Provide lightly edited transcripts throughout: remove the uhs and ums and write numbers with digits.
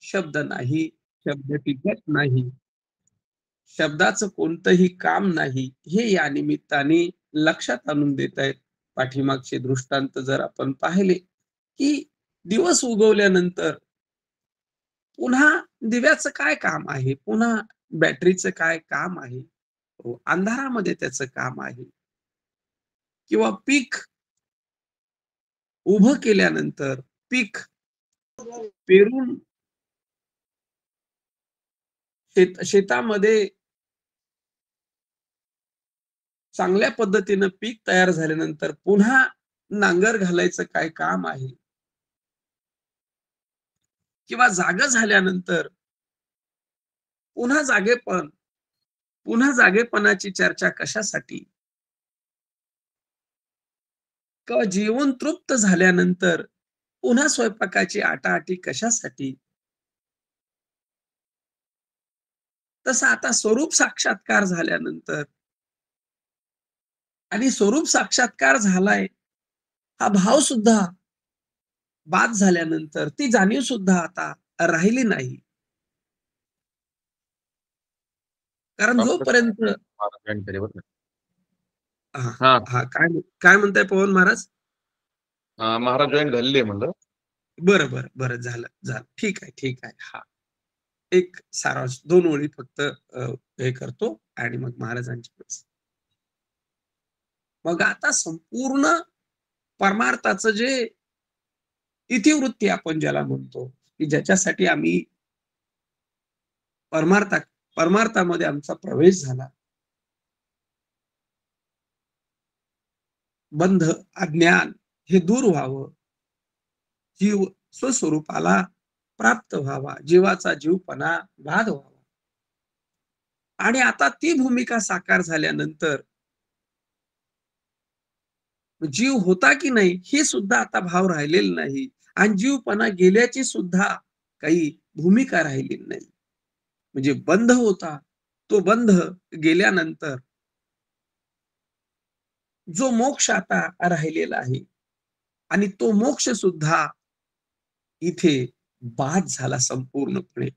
शब्द नाही, शब्द टिकत नाही. शब्दाचं कोणतंही काम नाही, हे या निमित्ताने लक्षात आणून देत आहेत. पाठीमागचे दृष्टांत जर आपण पाहिले, की दिवस उगवल्यानंतर पुन्हा दिव्याचं काय काम आहे? पुन्हा बॅटरीचं काय काम आहे? अंधारामध्ये त्याचं काम आहे किंवा पीक उभं केल्यानंतर, पीक पेरून शेतामध्ये चांगल्या पद्धतीनं पीक तयार झाल्यानंतर पुन्हा नांगर घालायचं काय काम आहे? किंवा जागं झाल्यानंतर पुन्हा जागेपण, पुन्हा जागेपणाची चर्चा कशासाठी? किंवा जेवून तृप्त झाल्यानंतर पुन्हा स्वयंपाकाची आटाआटी कशासाठी? तसं आता स्वरूप साक्षात्कार झाल्यानंतर आणि स्वरूप साक्षात्कार झालाय, हा भाव सुद्धा बाद झाल्यानंतर ती जाणीव सुद्धा आता राहिली नाही. कारण जोपर्यंत जॉईन केले बरं का. हां, हां, हां. काय काय म्हणताय पवन महाराज? महाराज जॉईन झालेले आहे म्हणलं. बरं, बरं, बरं. झालं, झालं. ठीक आहे, ठीक आहे. हां. एक सारांश 2 ओळी फक्त हे करतो आणि मग महाराजांची वेळ. मग आता संपूर्ण परमार्थाचं जे इतिवृत्ती आपण ज्याला म्हणतो, की ज्याच्यासाठी आम्ही परमार्था परमार्थामध्ये आमचा प्रवेश झाला. बंध, अज्ञान हे दूर व्हावं. जीव स्वस्वरूपाला प्राप्त व्हावा. जीवाचा जीवपणा बाद व्हावा. आणि आता ती भूमिका साकार झाल्यानंतर जीव होता की नाही हे सुद्धा आता भाव राहिलेला नाही आणि जीवपणा गेल्याची सुद्धा काही भूमिका राहिलेली नाही. म्हणजे बंध होता, तो बंध गेल्यानंतर जो मोक्ष आता राहिलेला आहे आणि तो मोक्ष सुद्धा इथे बाद झाला संपूर्णपणे.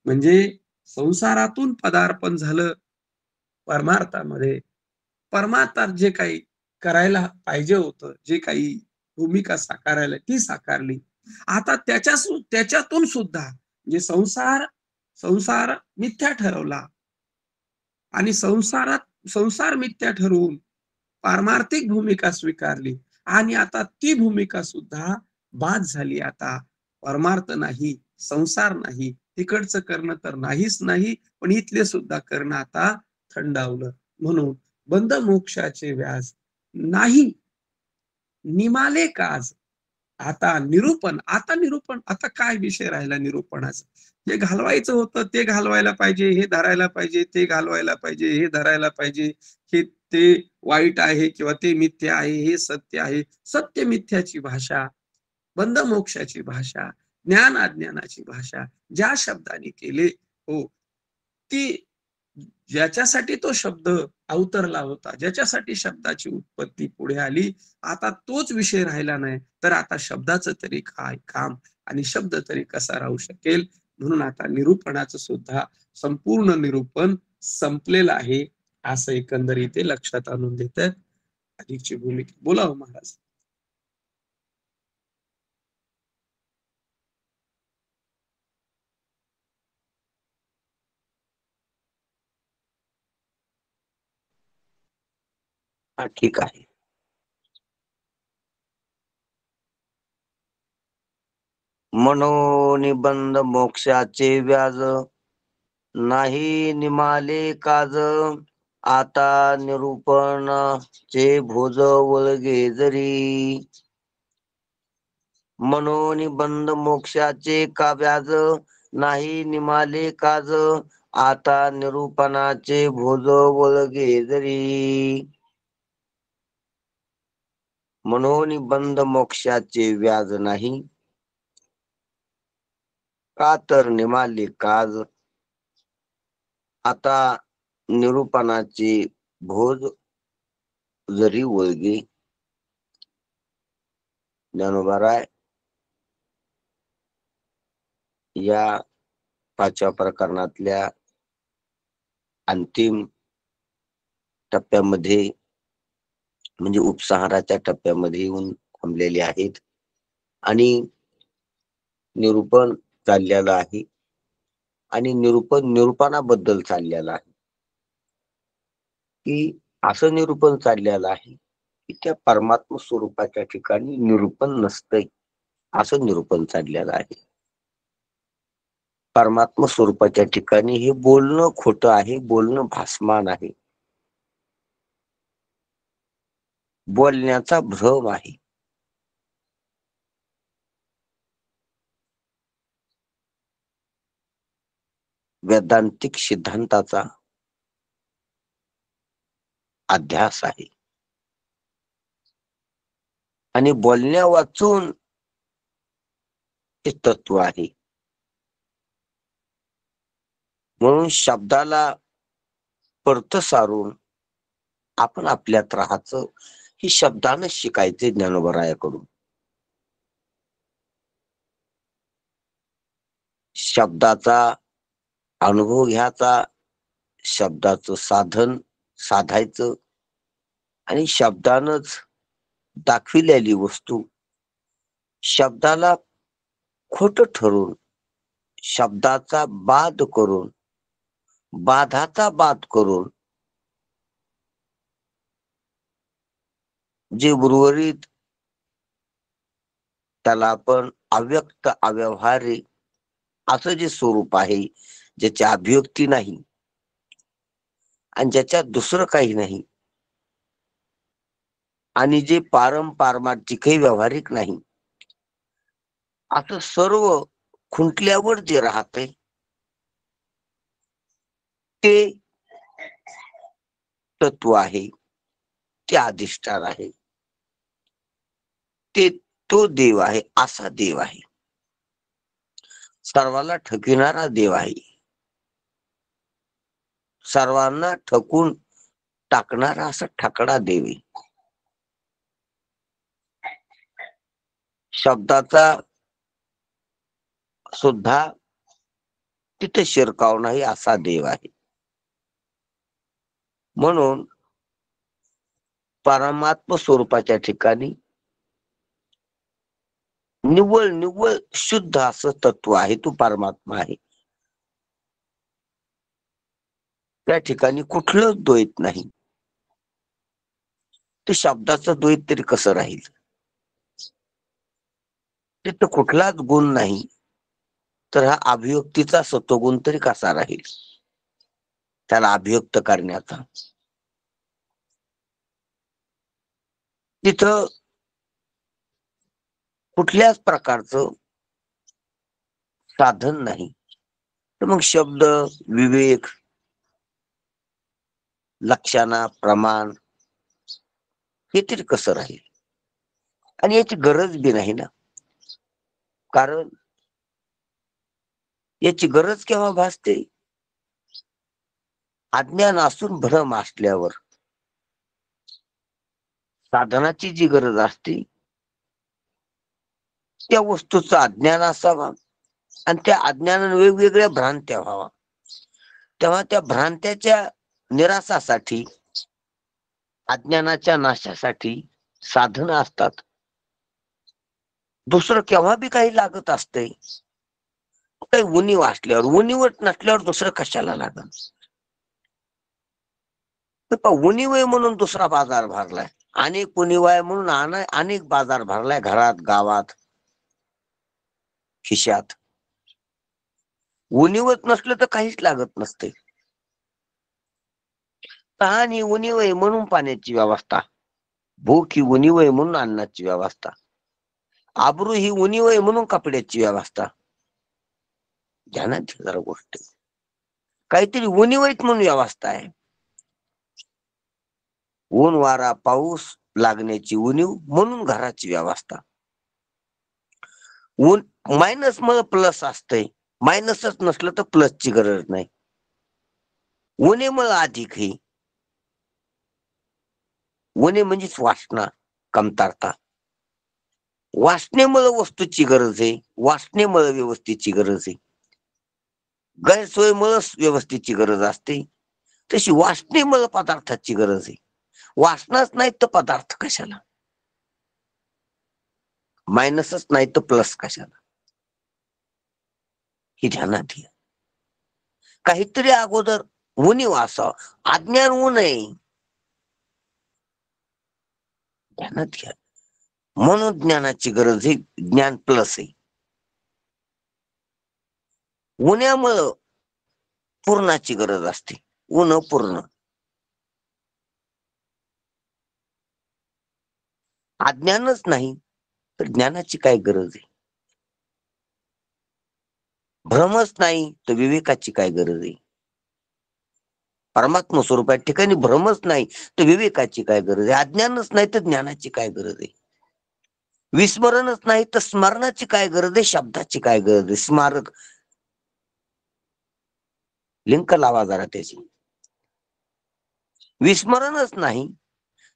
म्हणजे संसारातून पदार्पण झालं परमार्थामध्ये. परमार्थात जे काही करायला पाहिजे होतं, जे काही भूमिका साकारायला ती साकारली. आता त्याच्यातून सुद्धा म्हणजे संसार संसार मिथ्या ठरवला आणि संसार मिथ्या ठरवून पारमार्थिक भूमिका स्वीकारली आणि आता ती भूमिका सुद्धा बाद झाली. आता परमार्थ नाही, संसार नाही, तिकडचं करणं तर नाहीच नाही, पण इथले सुद्धा करणं आता थंडावलं. म्हणून बंध मोक्षाचे व्याज नाही निमाले काज. आता काय विषय राहिला निरूपणाचा? जे घालवायचं होतं ते घालवायला पाहिजे, हे धरायला पाहिजे, ते घालवायला पाहिजे, हे धरायला पाहिजे. हे ते वाईट आहे किंवा ते मिथ्या आहे, हे सत्य आहे. सत्य मिथ्याची भाषा, बंध मोक्षाची भाषा, ज्ञान अज्ञानाची भाषा ज्या शब्दाने केले हो, ती ज्याच्यासाठी तो शब्द अवतरला होता, ज्याच्यासाठी शब्दाची उत्पत्ती पुढे आली, आता तोच विषय राहिला नाही, तर आता शब्दाचं तरी काय काम आणि शब्द तरी कसा राहू शकेल? म्हणून आता निरूपणाचं सुद्धा संपूर्ण निरूपण संपलेलं आहे, असं एकंदरीत ते लक्षात आणून देतात. अधिकची भूमिका बोला हो महाराज. हा ठीक आहे. मनोनिबंध मोक्षाचे व्याज नाही निमाले काज. आता निरूपणाचे भोज वळगे जरी. मनोनिबंध मोक्षाचे का व्याज नाही निमाले काज. आता निरूपणाचे भोज वळगे जरी. मनोनिबंध मोक्षाचे व्याज नाही का तर निमाले काज. आता निरूपणाचे भोज जरी वळगे. ज्ञानोबा राय या पाचव्या प्रकरणातल्या अंतिम टप्प्यामध्ये म्हणजे उपसंहाराच्या टप्प्यामध्ये येऊन थांबलेले आहेत आणि निरूपण चाललेलं आहे आणि निरूपणाबद्दल चाललेलं आहे की असं निरूपण चाललेलं आहे की त्या परमात्म स्वरूपाच्या ठिकाणी निरूपण नसतंय, असं निरूपण चाललेलं आहे. परमात्म स्वरूपाच्या ठिकाणी हे बोलणं खोटं आहे, बोलणं भासमान आहे, बोलण्याचा भ्रम आहे. वेदांतिक सिद्धांताचा अध्यास आहे आणि बोलण्या वाचून ते तत्व आहे. म्हणून शब्दाला परत सारून आपण आपल्यात राहायचं, ही शब्दानं शिकायचे ज्ञानोबरायाकडून. शब्दाचा अनुभव घ्यायचा, शब्दाचं साधन साधायचं आणि शब्दानच दाखविलेली वस्तू शब्दाला खोट ठरून, शब्दाचा बाद करून, बाधाचा बाद करून जे उर्वरित त्याला आपण अव्यक्त अव्यवहारी असं जे स्वरूप आहे, ज्याची अभिव्यक्ती नाही आणि ज्याच्यात दुसरं काही नाही आणि जे पारमार्थिकही व्यावहारिक नाही, असं सर्व खुंटल्यावर जे राहते ते तत्व आहे, ते अधिष्ठान आहे, ते तो देव आहे. असा देव आहे, सर्वाला ठकविणारा देव आहे, सर्वांना ठकून टाकणारा असा ठकडा देव आहे. शब्दाचा सुद्धा तिथे शिरकाव नाही असा देव आहे. म्हणून परमात्म स्वरूपाच्या ठिकाणी निव्वळ निव्वळ शुद्ध असं तत्व आहे, तो परमात्मा आहे. त्या ठिकाणी कुठलं द्वैत नाही. ते शब्दाचं द्वैत तरी कसं राहील? तिथं कुठलाच गुण नाही, तर हा अभिव्यक्तीचा सत्वगुण तरी कसा राहील त्याला अभिव्यक्त करण्याचा? तिथं कुठल्याच प्रकारचं साधन नाही, तर मग शब्द विवेक लक्षणा प्रमाण हे तरी कसं राहील? आणि याची गरज बी नाही ना, कारण याची गरज केव्हा भासते? अज्ञान असून भ्रम असल्यावर. साधनाची जी गरज असते त्या वस्तूचं अज्ञान असावा आणि त्या अज्ञानाने वेगवेगळ्या भ्रांत्या व्हावा, तेव्हा त्या भ्रांत्याच्या निरासासाठी, अज्ञानाच्या नाशासाठी साधनं असतात. दुसरं केव्हा बी काही लागत असते, काही उणीव असल्यावर. उणीवच नसल्यावर दुसरं कशाला लागल? उणीव आहे म्हणून दुसरा बाजार भरलाय, अनेक उणीव आहे म्हणून अनेक बाजार भरलाय, घरात, गावात, खिशात. उणीवच नसलं तर काहीच लागत नसते. तहान ही उणीव आहे म्हणून पाण्याची व्यवस्था, भूक ही उणीव आहे म्हणून अन्नाची व्यवस्था, आबरू ही उणीव आहे म्हणून कपड्याची व्यवस्था. ध्यानात जरा गोष्ट, काहीतरी उणीव आहेत म्हणून व्यवस्था आहे. ऊन वारा पाऊस लागण्याची उणीव म्हणून घराची व्यवस्था. ऊन मायनस मग प्लस असतंय, मायनसच नसलं तर प्लसची गरज नाही. उन्हेमुळे अधिक ही उणे म्हणजेच वासना, कमतरता. वासनेमुळे वस्तूची गरज आहे, वासनेमुळे व्यवस्थेची गरज आहे. गैरसोयीमुळे व्यवस्थेची गरज असते, तशी वासनेमुळे पदार्थाची गरज आहे. वासनाच नाही तर पदार्थ कशाला, मायनसच नाही तर प्लस कशाला, हे ध्यानात घ्या. काहीतरी अगोदर उणीव असावं, अज्ञान ऊन आहे, ध्यानात घ्या. म्हणून ज्ञानाची गरज आहे, ज्ञान प्लस आहे. उन्यामुळं पूर्णाची गरज असते, ऊन पूर्ण. अज्ञानच नाही तर ज्ञानाची काय गरज आहे. भ्रमच नाही तर विवेकाची काय गरज आहे. परमात्मा स्वरूपात ठिकाणी भ्रमच नाही तर विवेकाची काय गरज आहे. अज्ञानच नाही तर ज्ञानाची काय गरज आहे. विस्मरणच नाही तर स्मरणाची काय गरज आहे. शब्दाची काय गरज आहे. स्मारक लिंक लावा जरा त्याची. विस्मरणच नाही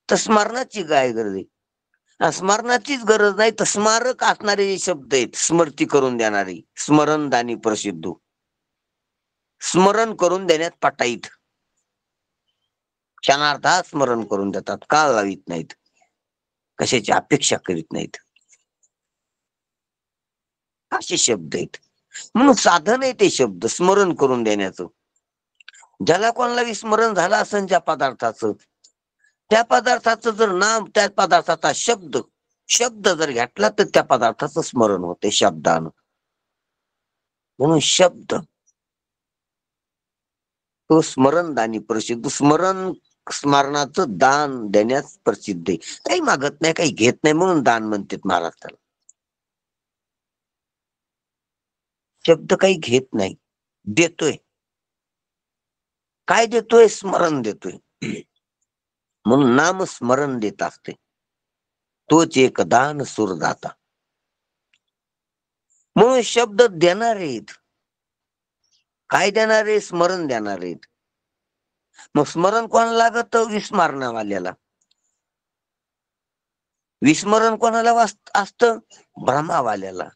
तर स्मरणाची काय गरज आहे. स्मरणाचीच गरज नाही तर स्मारक असणारे जे शब्द आहेत, स्मृती करून देणारे, स्मरणदानी प्रसिद्ध, स्मरण करून देण्यात पटाईत, क्षणार्धात स्मरण करून देतात, काळ लावित नाहीत, कशाची अपेक्षा करीत नाहीत, असे शब्द आहेत. म्हणून साधन आहे ते शब्द स्मरण करून देण्याचं. ज्याला कोणाला विस्मरण झालं असेल ज्या पदार्थाचं, त्या पदार्थाचं जर नाम, त्या पदार्थाचा शब्द शब्द जर घेतला तर त्या पदार्थाचं स्मरण होते शब्दानं. म्हणून शब्द तो स्मरणदानी प्रसिद्ध, स्मरणाचं दान देण्यास प्रसिद्ध आहे. काही मागत नाही, काही घेत नाही, म्हणून दान म्हणतात महाराज त्याला. शब्द काही घेत नाही, देतोय. काय देतोय? स्मरण देतोय. म्हणून नाम स्मरण देत असते, तोच एक दान सुरदाता. म्हणून शब्द देणारे आहेत. काय देणारे? स्मरण देणारे आहेत. मग स्मरण कोणाला लागत? विस्मरणावाल्याला. विस्मरण कोणाला असतं? भ्रमावाल्याला.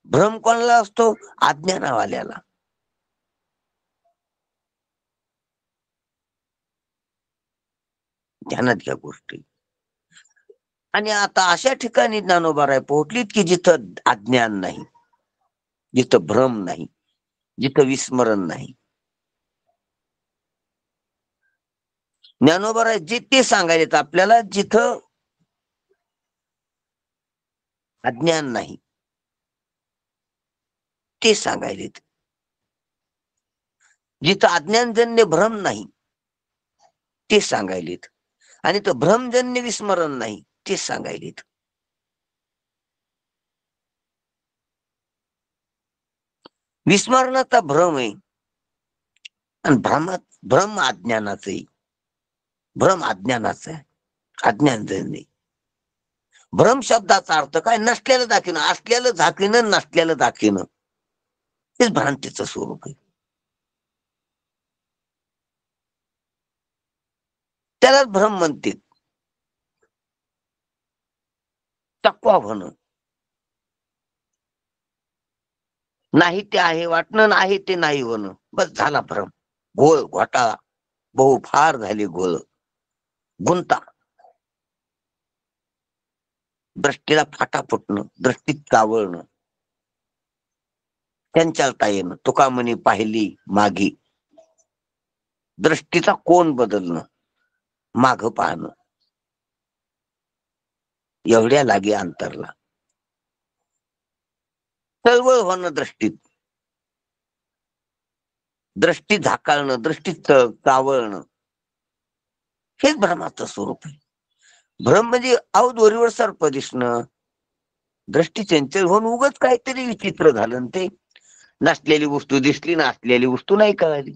भ्रम कोणाला असतो? अज्ञानावाल्याला. ध्यानात घ्या गोष्टी. आणि आता अशा ठिकाणी ज्ञानोबाराय पोहोचलीत की जिथं अज्ञान नाही, जिथं भ्रम नाही, जिथं विस्मरण नाही. ज्ञानोबाराय जे ते सांगायलेत आपल्याला, जिथं अज्ञान नाही ते सांगायलेत. जिथं अज्ञानजन्य भ्रम नाही ते सांगायलेत, आणि तो भ्रमजन्य विस्मरण नाही ते सांगायलेत. विस्मरणाचा भ्रम आहे आणि भ्रम अज्ञानाचं आहे. भ्रम अज्ञानाचं आहे, अज्ञानजन्य. भ्रम शब्दाचा अर्थ काय? नसलेलं दाखविणं, असलेलं झाकिणं, नसलेलं दाखविणं, हेच भ्रांतीचं स्वरूप आहे. त्यालाच भ्रम म्हणते. तक्वा होणं, नाही ते आहे वाटणं, नाही ते नाही होणं, बस झाला भ्रम. घोळ घोटाळा, बहु फार झाली घोळ, गुंता. दृष्टीला फाटा फुटणं, दृष्टीत कावळणं, चंचलता येणं. तुका म्हणे पाहिली मागी, दृष्टीचा कोण बदलणं, माग पाहणं, एवढ्या लागे अंतरला. चळवळ होणं दृष्टीत, दृष्टी झाकाळणं, दृष्टीत कावळणं, हेच भ्रमाचं स्वरूप आहे. भ्रम म्हणजे अवधोरीवर सर्प दिसणं, दृष्टी चंचल होऊन उगच काहीतरी विचित्र झालं, ते नसलेली वस्तू दिसली, नसलेली वस्तू नाही कळाली.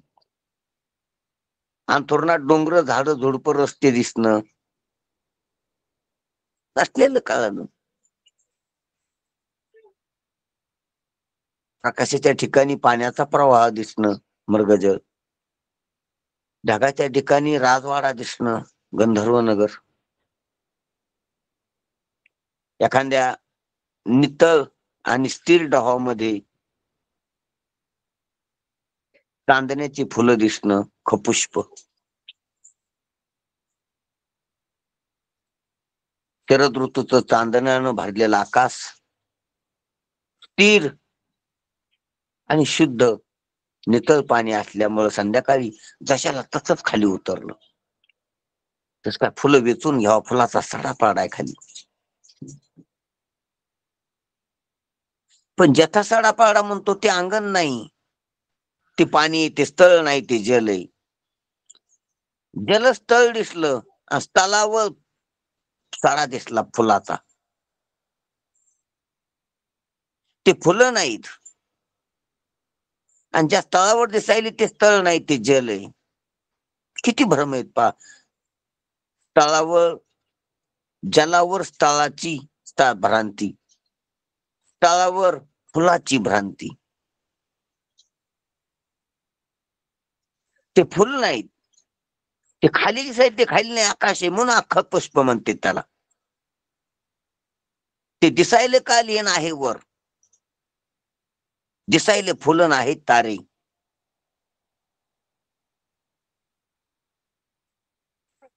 अंथरुणात डोंगर, झाडं, झुडपं, रस्ते दिसणं, नसलेलं कळालं. आकाशाच्या ठिकाणी पाण्याचा प्रवाह दिसणं, मृगजळ. ढगाच्या ठिकाणी राजवाडा दिसणं, गंधर्व नगर. एखाद्या नितळ आणि स्थिर डहामध्ये चांदण्याची फुलं दिसणं, खपुष्प. शरद ऋतूचं चांदण्यानं भरलेलं आकाश, स्थिर आणि शुद्ध नितळ पाणी असल्यामुळं संध्याकाळी जशाला तसंच खाली उतरलं. तस काय फुलं वेचून घ्यावा, फुलाचा सडा पाडाय खाली. पण ज्याचा सडा पाडा म्हणतो ते अंगण नाही, ते पाणी, ते स्थळ नाही, ते जल आहे. जल स्थळ दिसलं आणि स्थळावर सडा दिसला फुलाचा, ते फुलं नाहीत. आणि ज्या स्थळावर दिसायली ते स्थळ नाही, ते जल आहे. किती भ्रम आहेत पा. स्थळावर, जलावर स्थळाची भ्रांती, स्थळावर फुलाची भ्रांती. ते फुल नाहीत, ते खाली दिसायचे, ते खाली नाही, आकाश आहे म्हणून अख्खं पुष्प म्हणते त्याला. ते दिसायले कालीन आहे वर, दिसायले फुलन आहेत तारे.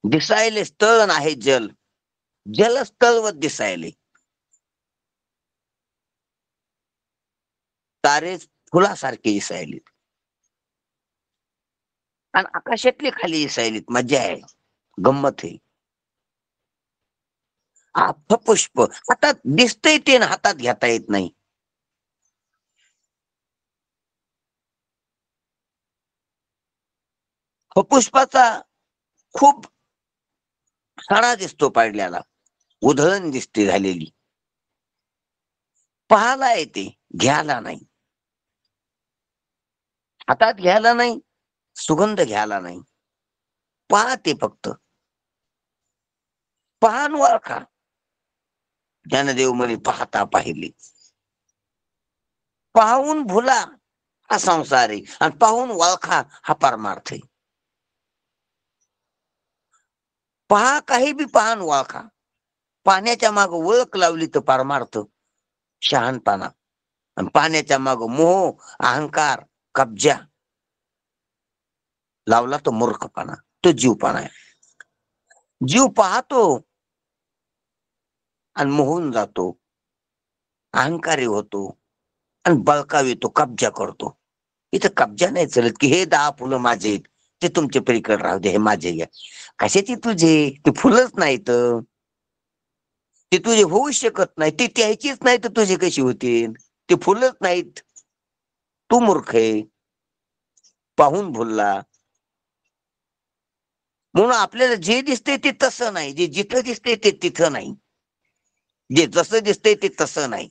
दिसायले स्थळ आहे जल, जल स्थळवर दिसायले. तारे फुलासारखे दिसायले आणि आकाशातले खाली दिसायलेत. मजा आहे, गंमत आहे. अख्खं पुष्प हातात दिसतंय ते हातात घेता येत नाही. पुष्पाचा खूप सडा दिसतो पाडल्याला, उधळण दिसते झालेली. पाहायला येते, घ्यायला नाही. हातात घ्यायला नाही, सुगंध घ्यायला नाही. पाहते फक्त, पाहन ओळखा. ज्ञानदेव म्हणे पाहता पाहिले. पाहून भुला हा संसार आहे आणि पाहून ओळखा हा परमार्थ आहे. पहा, काही बी पाहन ओळखा. पाण्याच्या माग ओळख लावली तर परमार्थ शहाणपणा, आणि पाण्याच्या माग मोह, अहंकार, कब्जा लावला तो मूर्खपणा, तो जीवपणा आहे. जीव पाहतो आणि मोहून जातो, अहंकारी होतो आणि बळकाव येतो, कब्जा करतो. इथं कब्जा नाही चलत की हे 10 फुलं माझे आहेत, ते तुमचे पलीकडे राहू दे, हे माझे घ्या. कशाची तुझे? ते फुलंच नाहीत, ते तुझे होऊ शकत नाही. ते त्याचीच नाही तर तुझे कशी होतील? ते फुलंच नाहीत. तू मूर्ख आहे, पाहून भुलला. म्हणून आपल्याला जे दिसतंय ते तसं नाही, जे जिथं दिसतंय ते तिथं नाही, जे जसं दिसतंय ते तसं नाही.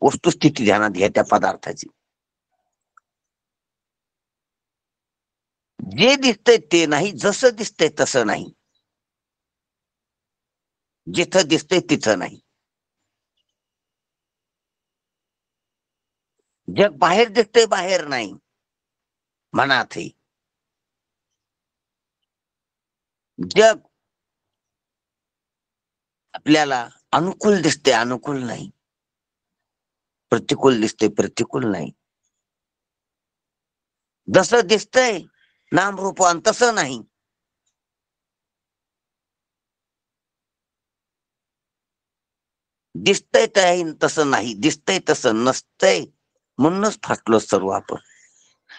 वस्तुस्थिती ध्यानात घ्या त्या पदार्थाची. जे दिसतंय ते नाही, जसं दिसतंय तसं नाही, जिथं दिसतंय तिथं नाही. जग बाहेर दिसतंय, बाहेर नाही, मनात आहे. जग आपल्याला अनुकूल दिसते, अनुकूल नाही. प्रतिकूल दिसते, प्रतिकूल नाही. जसं दिसतंय नाम रूपान तसं नाही. दिसतंय तसं नाही, दिसतंय तसं नसतंय. म्हणूनच फाटलो सर्व आपण.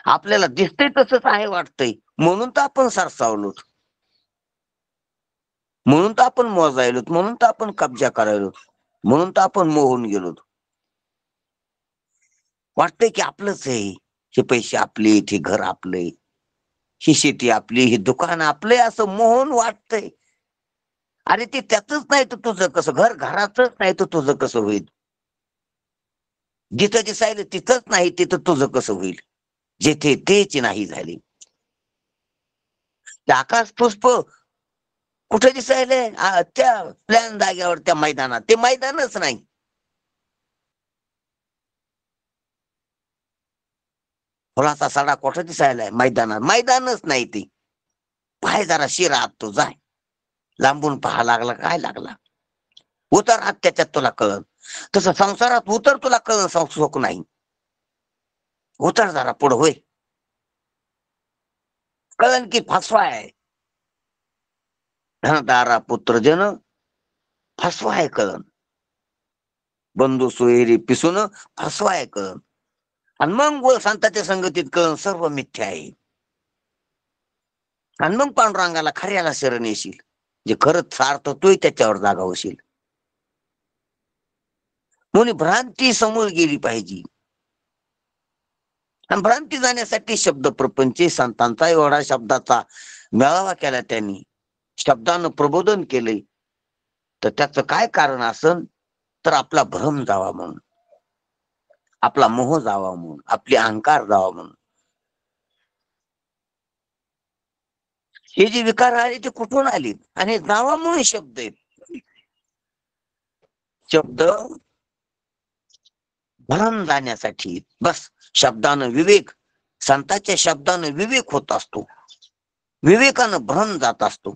आपल्याला दिसतंय तसंच आहे वाटतंय, म्हणून तर आपण सरसावलो, म्हणून तर आपण मोजायलो, म्हणून तर आपण कब्जा करायलो, म्हणून तर आपण मोहून गेलो. वाटतंय की आपलंच आहे, हे पैसे आपले, हे घर आपले, ही शेती आपली, हे दुकान आपले, असं मोहन वाटतंय. अरे ते त्यातच नाही तर तुझं कसं? घर घरातच नाही तर तुझं कसं होईल? जिथं दिसायला तिथंच नाही, तिथं तुझं कसं होईल? जेथे तेच नाही झाले. आकाश पुष्प कुठे दिसायले? त्या प्लॅन जागेवर, त्या मैदानात. ते मैदानच नाही. फुलाचा सडा कुठे दिसायलाय? मैदानात. मैदानच नाही ते. पाय जरा शिरा आत तो जाय, लांबून पहा लागला काय लागला, उतर आत, त्याच्यात तुला कळन. तसं संसारात उतर, तुला कळन सुख नाही. उतर जरा पुढं होय, कळन की फसवा आहे. धनदारा पुत्र जन फसवा आहे कळन, बंधू सोयरी पिसून फसवा आहे कळन. आणि मग बोल संतांच्या संगतीत कळन सर्व मिथ्या आहे. आणि मग पांडुरंगाला खऱ्याला शरण येशील, जे खरंच सार्थ तोय त्याच्यावर जागा होशील. म्हणून भ्रांती समोर गेली पाहिजे. आणि भ्रांती जाण्यासाठी शब्द प्रपंच संतांचा एवढा शब्दाचा मेळावा केला त्यांनी, शब्दानं प्रबोधन केले. तर त्याचं काय कारण असन, तर आपला भ्रम जावा म्हणून, आपला मोह जावा म्हणून, आपले अहंकार जावा म्हणून. हे जे विकार आले ते कुठून आले, आणि जावा म्हणून शब्द आहेत. शब्द भ्रम जाण्यासाठी. बस शब्दानं विवेक, संतांच्या शब्दानं विवेक होत असतो, विवेकानं भ्रम जात असतो.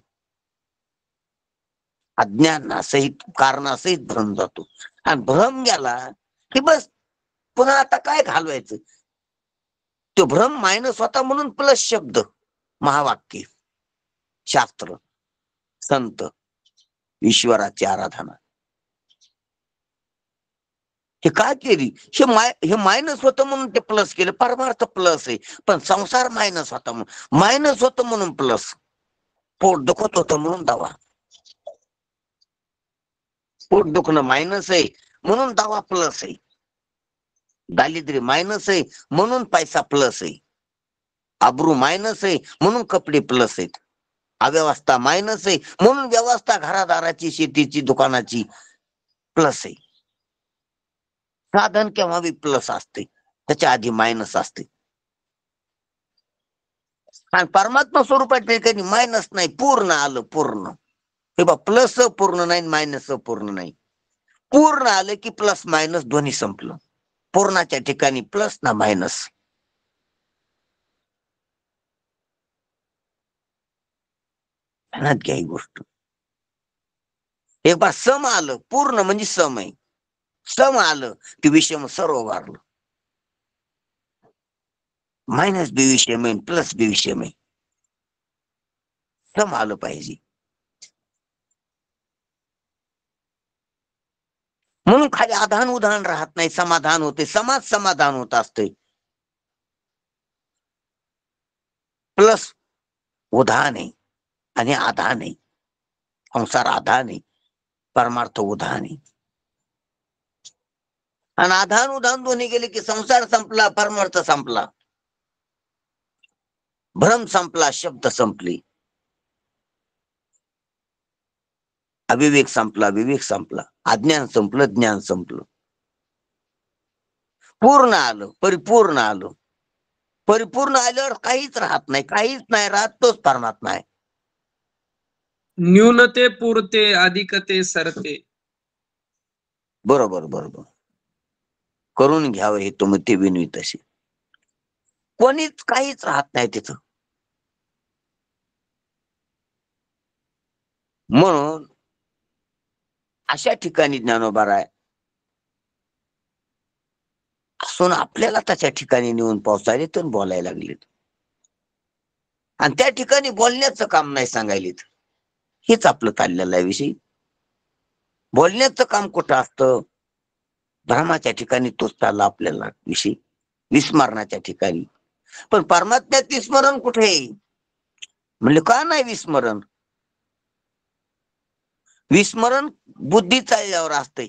अज्ञानासहित कारणासहित भ्रम जातो. आणि भ्रम गेला की बस पुन्हा आता काय घालवायचं. तो भ्रम मायनस होता म्हणून प्लस शब्द, महावाक्य, शास्त्र, संत, ईश्वराची आराधना. हे काय केली, हे मायनस होतं म्हणून ते प्लस केलं. परमार्थ प्लस आहे, पण संसार मायनस होता म्हणून, मायनस होतं म्हणून प्लस. पोट दुखत होतं म्हणून दवा, पोट दुखणं मायनस आहे म्हणून दवा प्लस आहे. दारिद्र्य मायनस आहे म्हणून पैसा प्लस आहे. आबरू मायनस आहे म्हणून कपडे प्लस आहेत. अव्यवस्था मायनस आहे म्हणून व्यवस्था घरादाराची, शेतीची, दुकानाची प्लस आहे. साधन केव्हा बी प्लस असते, त्याच्या आधी मायनस असते. आणि परमात्मा स्वरूपात कधी मायनस नाही, पूर्ण आलं, पूर्ण. हे बा प्लस पूर्ण नाही, मायनस पूर्ण नाही. पूर्ण आलं की प्लस मायनस दोन्ही संपलं. पूर्णाच्या ठिकाणी प्लस ना मायनस. ध्यानात घ्या ही गोष्ट. एक बार सम आलं, पूर्ण म्हणजे सम आहे. सम आलं की विषम सर्व वारलं. मायनस बी विषम आहे, प्लस बी विषम आहे. सम आलं पाहिजे. म्हणून खाली आधान उधान राहत नाही, समाधान होते. समाज समाधान होत असते. प्लस उधान आहे आणि आधान आहे. संसार आधान आहे, परमार्थ उधान आहे. आणि आधान उधान दोन्ही गेले की संसार संपला, परमार्थ संपला, भ्रम संपला, शब्द संपली, अविवेक संपला, विवेक संपला, अज्ञान संपलं, ज्ञान संपलं. पूर्ण आलं, परिपूर्ण आलं. परिपूर्ण आल्यावर काहीच राहत नाही, काहीच नाही राहत, तोच परमात्मा आहे. न्यूनते पुरते अधिकते सरते. बरोबर बरोबर. करून घ्यावं हे तुम्ही ते विनवी तसे. कोणीच काहीच राहत नाही तिथं. म्हणून अशा ठिकाणी ज्ञानोबा राय असून आपल्याला त्याच्या ठिकाणी नेऊन पोहोचायले तर बोलायला लागलेत. आणि त्या ठिकाणी बोलण्याचं काम नाही सांगायलेत. हेच आपलं चाललेलं आहे विषय. बोलण्याचं काम कुठं असतं, भ्रमाच्या ठिकाणी तोच चालला आपल्याला विषय, विस्मरणाच्या ठिकाणी. पण परमात्म्यात विस्मरण कुठे आहे म्हणले, का नाही विस्मरण. विस्मरण बुद्धी चालल्यावर असते.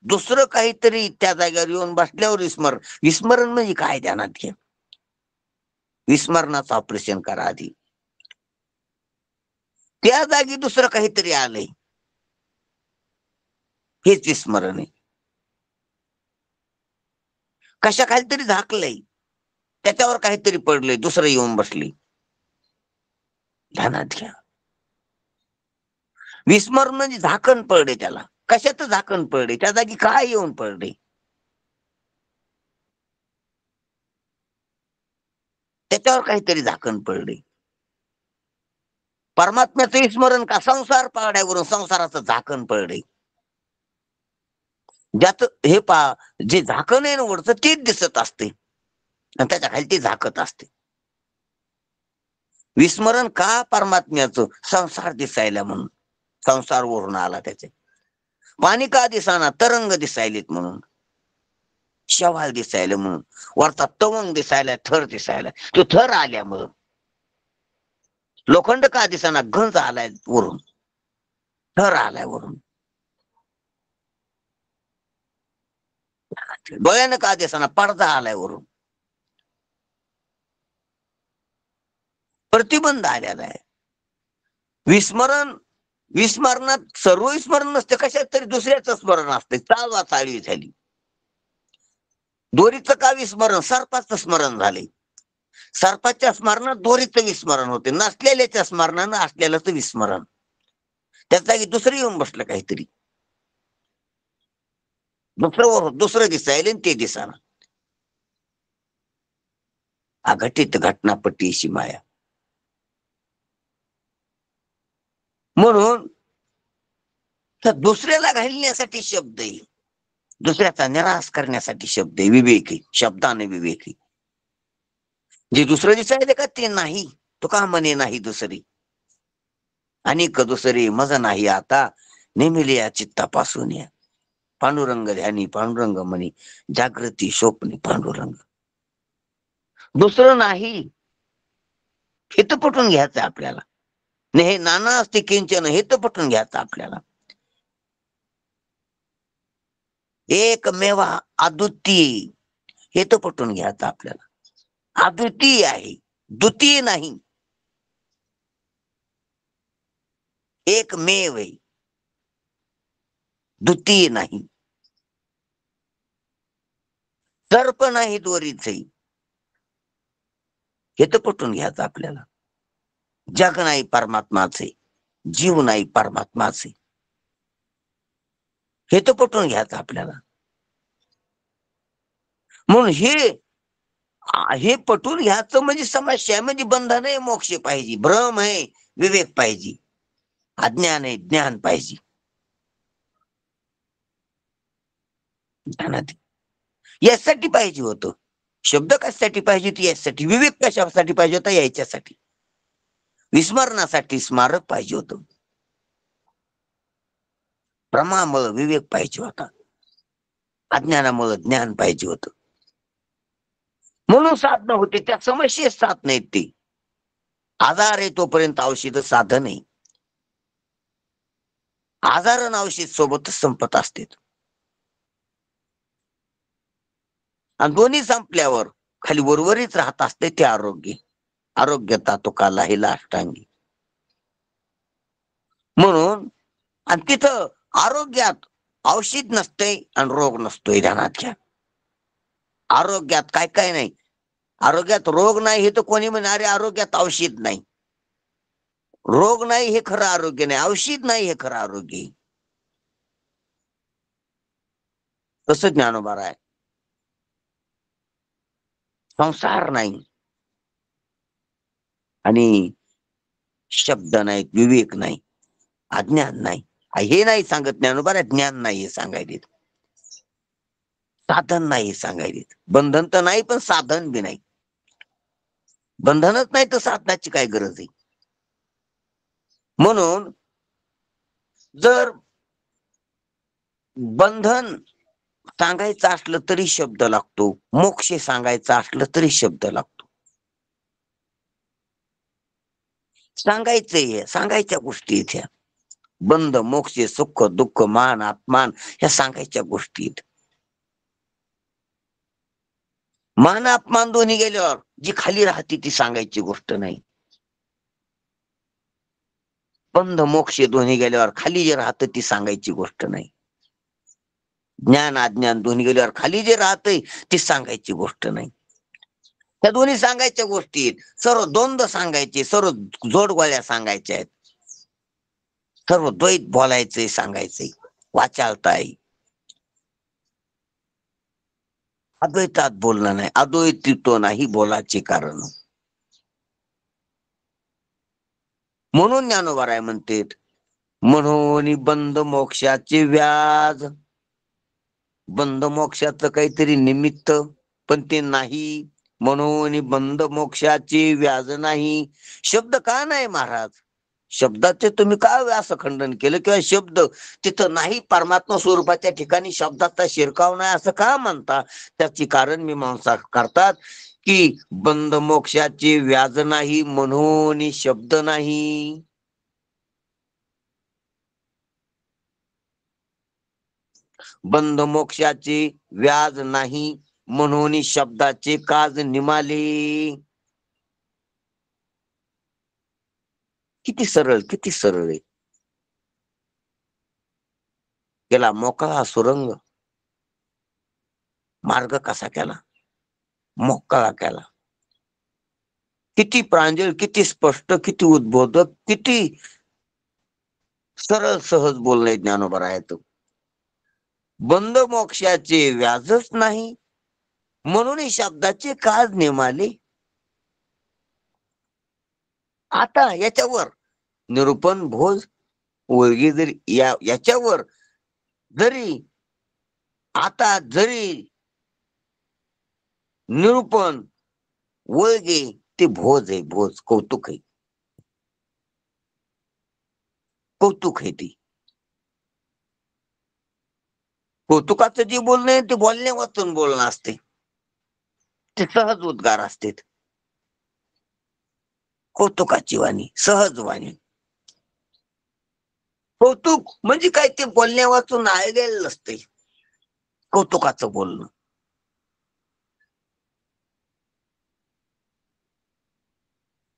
दुसरं काहीतरी त्या जागेवर येऊन बसल्यावर विस्मरण. विस्मरण म्हणजे काय ध्यानात घ्या. विस्मरणाचं ऑपरेशन करा आधी. त्या जागी दुसरं काहीतरी आलंय, हेच विस्मरण आहे. कशा काहीतरी झाकलंय, त्याच्यावर काहीतरी पडलंय, दुसरं येऊन बसले. ध्यानात घ्या. विस्मरण म्हणजे झाकण पडले त्याला. कशाच झाकण पडले, त्या जागी काय येऊन पडले, त्याच्यावर काहीतरी झाकण पडले. परमात्म्याचं विस्मरण का, संसार पाड्यावरून संसाराचं झाकण पडले. ज्याच हे पा जे झाकण आहे ना वरचं तेच दिसत असते. आणि त्याच्या खाली ती झाकत असते. विस्मरण का परमात्म्याचं? संसार दिसायला म्हणून. संसार वरून आला त्याचे. पाणी का दिसाना? तरंग दिसायलेत म्हणून. शवाल दिसायला म्हणून. वरचा तवंग दिसायला, थर दिसायला, तो थर आल्यामुळं. लोखंड का दिसाना? गंज आलाय वरून, थर आलाय वरून. डोळ्यानं का दिसाना? पडदा आलाय वरून. प्रतिबंध आलेला आहे. विस्मरणात सर्व विस्मरण नसते, कशात तरी दुसऱ्याचं स्मरण असते. चालवा चाळी झाली. दोरीचं का विस्मरण? सर्पाचं स्मरण झाले. सर्पाच्या स्मरणात दोरीचं विस्मरण होते. नसलेल्याच्या स्मरणानं असलेल्याचं विस्मरण. त्याच्या जागी दुसरं येऊन बसलं काहीतरी. दुसरं दिसायला ते दिसाना. अघटित घटनापटीशी माया. म्हणून तर दुसऱ्याला घालण्यासाठी शब्द आहे. दुसऱ्याचा निराश करण्यासाठी शब्द आहे. विवेकी शब्दाने विवेकी. जे दुसरं दिसायला का ते नाही, तो का म्हणे नाही दुसरी. अनेक दुसरी मज नाही आता, नेमिले या चित्तापासून या. पांडुरंग ध्यानी पांडुरंग म्हणी, जागृती स्वप्नी पांडुरंग. दुसरं नाही हे तर पटून घ्यायचं आपल्याला. हे नाना असते किंचन हे तर पटून घ्यायचं आपल्याला. एकमेवा अद्वितीय हे तर पटून घ्यायचं आपल्याला. अद्वितीय आहे, द्वितीय नाही. एकमेव आहे, द्वितीय नाही. सर्प नाही दोरीच, हे तर पटून घ्यायचं आपल्याला. जग नाही परमात्माचे, जीव नाही परमात्माचे, हे तर पटून घ्यायचं आपल्याला. म्हणून हे पटून घ्यायचं म्हणजे समस्या, म्हणजे बंधन आहे, मोक्ष पाहिजे, भ्रम आहे, विवेक पाहिजे, अज्ञान आहे, ज्ञान पाहिजे. यासाठी पाहिजे होतं शब्द. कशासाठी पाहिजे होती? यासाठी. विवेक कशासाठी पाहिजे होता? याच्यासाठी. विस्मरणासाठी स्मारक पाहिजे होतं. भ्रमामुळे विवेक पाहिजे होता. अज्ञानामुळे ज्ञान पाहिजे होतं. म्हणून साधना होते. त्या समस्येत साथ नाहीत. ते आजार आहे तोपर्यंत औषध साधन आहे. आजार आणि औषध सोबतच संपत असते. आणि दोन्ही संपल्यावर खाली वरवरीच राहत असते ते आरोग्य. आरोग्यता तो काला हिला अष्टांगी. म्हणून आणि तिथं आरोग्यात औषध नसते आणि रोग नसतोय. ध्यानात घ्या. आरोग्यात काय काय नाही. आरोग्यात रोग नाही हे तर कोणी म्हणणारे आरोग्यात औषध नाही. रोग नाही हे खरं आरोग्य नाही. औषध नाही हे खरं आरोग्य. तसं ज्ञानोबा आहे. संसार नाही आणि शब्द नाहीत, विवेक नाही, अज्ञान नाही. हे नाही सांगत ज्ञानोबा. ज्ञान नाही हे सांगायचे. साधन नाही सांगायचे. बंधन तर नाही पण साधन बी नाही. बंधनच नाही तर साधनाची काय गरज आहे. म्हणून जर बंधन सांगायचं असलं तरी शब्द लागतो. मोक्ष सांगायचं असलं तरी शब्द लागतो. सांगायचंय, सांगायच्या गोष्टी आहेत ह्या. बंध, मोक्ष, सुख, दुःख, मान, अपमान ह्या सांगायच्या गोष्टी आहेत. मान अपमान दोन्ही गेल्यावर जी खाली राहते ती सांगायची गोष्ट नाही. बंध मोक्ष दोन्ही गेल्यावर खाली जे राहतं ती सांगायची गोष्ट नाही. ज्ञान अज्ञान दोन्ही गेल्यावर खाली जे राहतंय ती सांगायची गोष्ट नाही. त्या दोन्ही सांगायच्या गोष्टी आहेत. सर्व द्वंद्व सांगायचे, सर्व जोडगोळ्या सांगायच्या आहेत, सर्व द्वैत बोलायचंय, सांगायचंय, वाचालताय. अद्वैतात बोलणं नाही. अद्वैतित्व नाही बोलाचे कारण. म्हणून ज्ञानोबा म्हणतात म्हणून बंध मोक्षाचे व्याज. बंध मोक्षाचं काहीतरी निमित्त पण ते नाही म्हणून बंध मोक्षाची व्याज नाही. शब्द का नाही महाराज? शब्दाचे तुम्ही का असं खंडन केलं? किंवा शब्द तिथं नाही, परमात्मा स्वरूपाच्या ठिकाणी शब्दाचा शिरकाव नाही असं का म्हणता? त्याची कारण मीमांसा करतात की बंध मोक्षाचे व्याज नाही म्हणून शब्द नाही. बंध मोक्षाचे व्याज नाही म्हणून शब्दाचे काज निमाले. किती सरळ, किती सरळ आहे. केला मोकळा सुरंग, मार्ग कसा केला? मोकळा केला. किती प्रांजळ, किती स्पष्ट, किती उद्बोधक, किती सरळ सहज बोलणे ज्ञानोबा आहेत. बंध मोक्षाचे व्याजच नाही म्हणून शब्दाचे काज निमाले. आता याच्यावर निरूपण भोज वर्गी जरी याच्यावर जरी आता जरी निरूपण वळगे ते भोज आहे, भोज कौतुक आहे, कौतुक आहे. ती कौतुकाचं जे बोलणं आहे ते बोलण्या वाचून बोलणं असते, ते सहज उद्गार असते. कौतुकाची वाणी, सहज वाणी. कौतुक म्हणजे काय? ते बोलण्या वाचून ऐकलेलं नसते कौतुकाचं बोलणं.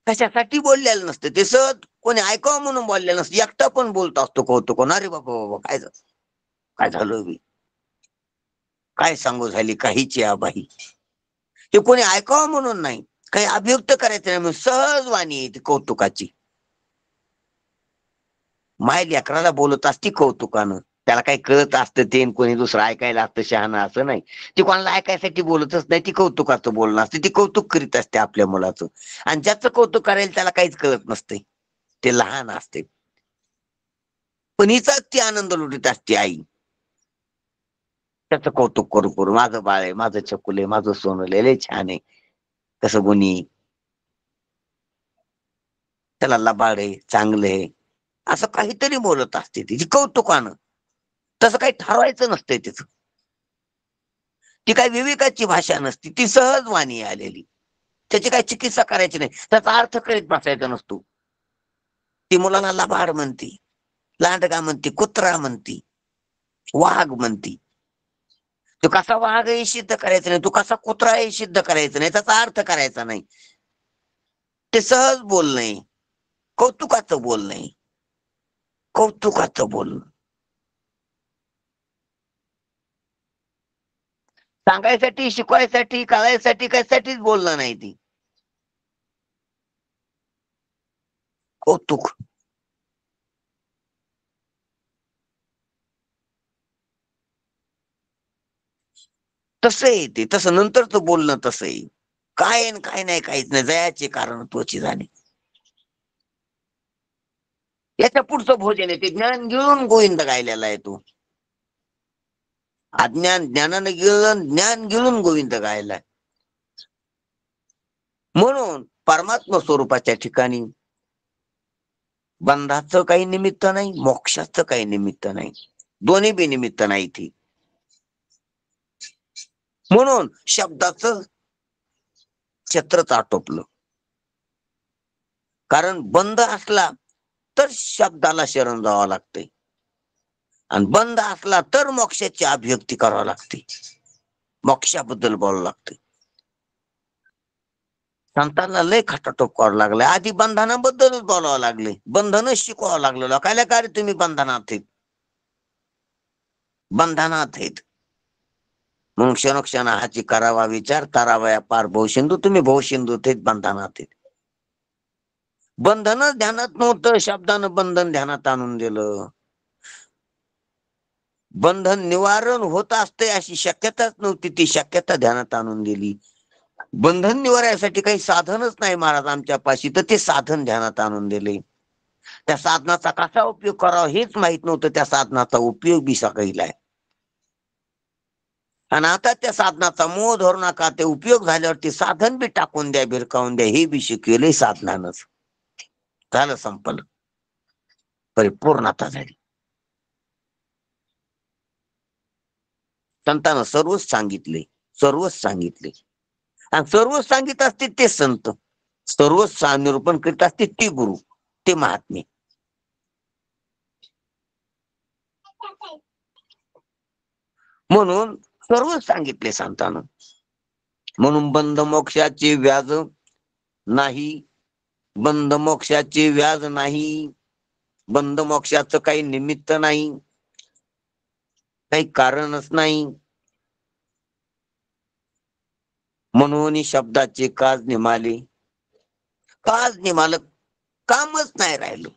कशासाठी बोललेलं नसतं ते, सहज कोणी ऐकावं म्हणून बोललेलं नसतं. एकटा पण बोलत असतो कौतुक. अरे बाबा बाबा काय झालं, काय झालं मी, काय सांगू झाली काहीची आबाई. हे कोणी ऐकावं म्हणून नाही, काही अभिव्यक्त करायचं नाही म्हणून सहज वाणी आहे ती कौतुकाची. माय लेकराला बोलत असती कौतुकानं, त्याला काही कळत असतं ते, कोणी दुसरं ऐकायला असतं शहाणा असं नाही. ती कोणाला ऐकायसाठी बोलतच नाही, ती कौतुकाचं बोलणं असते. ती कौतुक करीत असते आपल्या मुलाचं. आणि ज्याचं कौतुक करायला त्याला काहीच कळत नसते, ते लहान असते. पण हिचाच ती आनंद लुटत असते आई, त्याचं कौतुक करू करू. माझं बाळ आहे, माझं चकुल आहे, माझं सोनलं लय छान आहे, कसं गुणी, त्याला लबाड आहे, चांगलं आहे, असं काहीतरी बोलत असते तिची कौतुकानं. तसं काही ठरवायचं नसतंय तिचं. ती काही विवेकाची भाषा नसती, ती सहज वाणी आलेली. त्याची काही चिकित्सा करायची नाही, त्याचा अर्थ करीत बसायचा नसतो. ती मुलाला लबाड म्हणती, लांडगा म्हणती, कुत्रा म्हणती, वाघ म्हणती. तू कसा वाघ हे सिद्ध करायचं नाही, तू कसा कुत्रा हे सिद्ध करायचं नाही, त्याचा अर्थ करायचा नाही. ते सहज बोलणे, कौतुकाचं बोलणे, कौतुकाचं बोलणं. सांगायसाठी, शिकवायसाठी, कळायसाठी, कशासाठीच बोलणं नाही. ती कौतुक. तसं आहे ते, तसं नंतरच बोलणं तसं आहे. काय काय नाही, काहीच नाही, जयाचे कारण त्वची झाले. याच्या पुढचं भोजन आहे ते ज्ञान घेऊन गोविंद गायलेला आहे. तो अज्ञान ज्ञानानं गिळून, ज्ञान गिळून गोविंद गायलाय. म्हणून परमात्मा स्वरूपाच्या ठिकाणी बंधाचं काही निमित्त नाही, मोक्षाचं काही निमित्त नाही, दोन्ही बी निमित्त नाही ती. म्हणून शब्दाचं क्षेत्रच आटोपलं. कारण बंध असला तर शब्दाला शरण जावं लागते, आणि बंध असला तर मोक्षाची अभिव्यक्ती करावी लागते, मोक्षाबद्दल बोलावं लागते. संतांना लय खटाटोप करावं लागले, आधी बंधनाबद्दलच बोलावं लागले, बंधनच शिकवावं लागलं लोकायला. काय रे तुम्ही बंधनात आहेत, बंधनात आहेत. मग क्षणोक्षण हाची करावा विचार, तारावया पार भवसिंधू. तुम्ही भवसिंधूत आहेत, बंधनात आहेत. बंधनच ध्यानात नव्हतं, शब्दानं बंधन ध्यानात आणून दिलं. बंधन निवारण होत असते अशी शक्यताच नव्हती, ती शक्यता ध्यानात आणून दिली. बंधन निवारायसाठी काही साधनच नाही महाराज आमच्या पाशी, तर ते साधन ध्यानात आणून दिले. त्या साधनाचा कसा उपयोग करावा हेच माहित नव्हतं, त्या साधनाचा उपयोग बी सगळीला आहे. आणि आता त्या साधनाचा मोह धरू नका, ते उपयोग झाल्यावरती साधन बी टाकून द्या, भिरकावून द्या, हे बी शिकवलंय साधनानच. झालं, संपलं, परिपूर्णता झाली. संतांना सर्वच सांगितले, सर्वच सांगितले. आणि सर्वच सांगित असतील ते संत, सर्वच निरूपण करीत असतील ते गुरु, ते महात्मे. म्हणून सर्वच सांगितले संतांना. म्हणून बंध मोक्षाचे व्याज नाही, बंध मोक्षाचे व्याज नाही, बंध मोक्षाचं काही निमित्त नाही, काही कारणच नाही. म्हणून शब्दाचे काज निमाले, काज निमाल, कामच नाही राहिलं.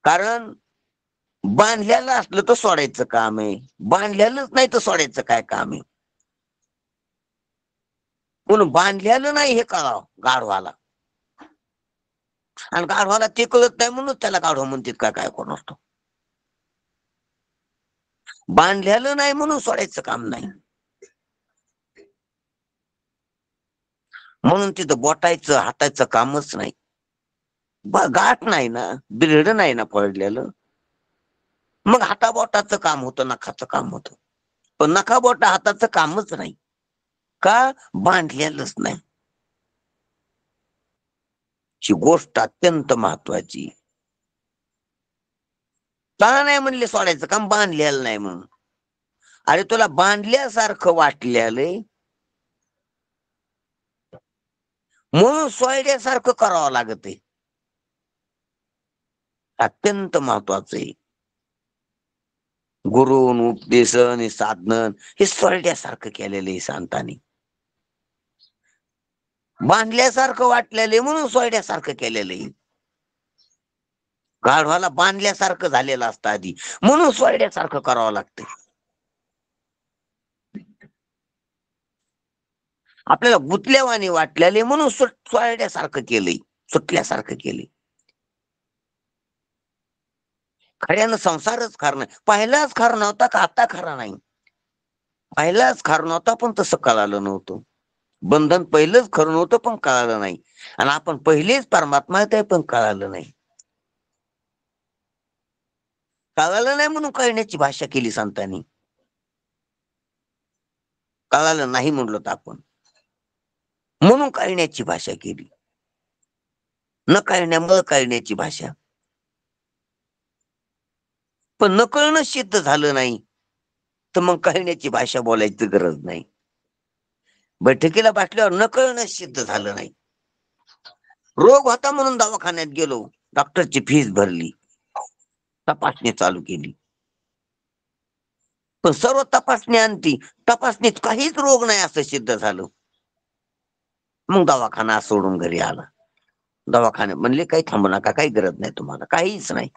कारण बांधलेलं असलं तर सोडायचं काम आहे, बांधलेलंच नाही तर सोडायचं काय काम आहे. म्हणून बांधलेलं नाही हे कळावं गाढवाला, आणि गाढवाला ते कळत नाही म्हणून त्याला गाढव म्हणतात काय काय कोण असतो. बांधलेलं नाही म्हणून सोडायचं काम नाही. म्हणून तिथं बोटायचं हातायचं कामच नाही. गाठ नाही ना, बिरड नाही ना पडलेलं, मग हाताबोटाचं काम होतं, नखाचं काम होतं. पण नखा बोटा हाताचं कामच नाही, का बांधलेलंच नाही. ही गोष्ट अत्यंत महत्वाची. का नाही म्हणले सोडायचं काम, बांधलेलं नाही म्हणून. अरे तुला बांधल्यासारखं वाटलेलं म्हणून सोयड्यासारखं करावं लागत आहे. अत्यंत महत्वाचं आहे. गुरुन उपदेशन साधन हे सोयड्यासारखं केलेलं आहे संतांनी. बांधल्यासारखं वाटलेलं आहे म्हणून सोयड्यासारखं केलेलं आहे. गाढवाला बांधल्यासारखं झालेलं असतं आधी, म्हणून सोयड्यासारखं करावं लागतं. आपल्याला गुतल्यावानी वाटलेले म्हणून सोयड्यासारखं केलंय, सुटल्यासारखं केलंय. खऱ्यानं संसारच खरा नाही. पहिलाच खरा नव्हता का आता खरा नाही? पहिलाच खरा नव्हता पण तसं कळालं नव्हतं. बंधन पहिलंच खरं नव्हतं पण कळालं नाही, आणि आपण पहिलेच परमात्मा आहे ते पण कळालं नाही. कळालं नाही म्हणून कळण्याची भाषा केली संतांनी. कळालं नाही म्हणलो तर आपण, म्हणून कळण्याची भाषा केली. न कळण्यामुळे कळण्याची भाषा. पण न कळणं सिद्ध झालं नाही तर मग कळण्याची भाषा बोलायची गरज नाही. बैठकीला बसल्यावर न कळणं सिद्ध झालं नाही. रोग होता म्हणून दवाखान्यात गेलो, डॉक्टरची फीस भरली, तपासणी चालू केली, पण सर्व तपासणी आणती, तपासणीत काहीच रोग नाही असं सिद्ध झालं. मग दवाखाना सोडून घरी आला. दवाखान्यात म्हणले काही थांबू नका, काही गरज नाही तुम्हाला, काहीच नाही.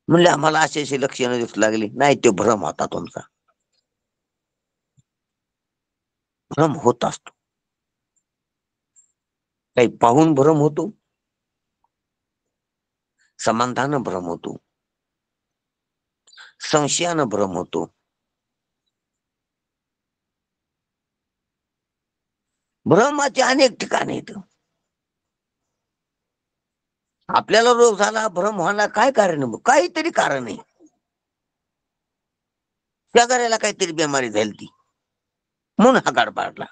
म्हणले आम्हाला अशी अशी लक्षणं दिसू लागली. नाही, ते भ्रम होता तुमचा. भ्रम होत असतो, काही पाहून भ्रम होतो, समाधान भ्रम होतो, संशयानं भ्रम होतो. भ्रमाचे अनेक ठिकाण आहेत. आपल्याला रोग झाला, भ्रम व्हायला काय कारण आहे? काहीतरी कारण आहे. शेजाऱ्याला काहीतरी बिमारी झाली ती म्हणून हा गाड पाडला.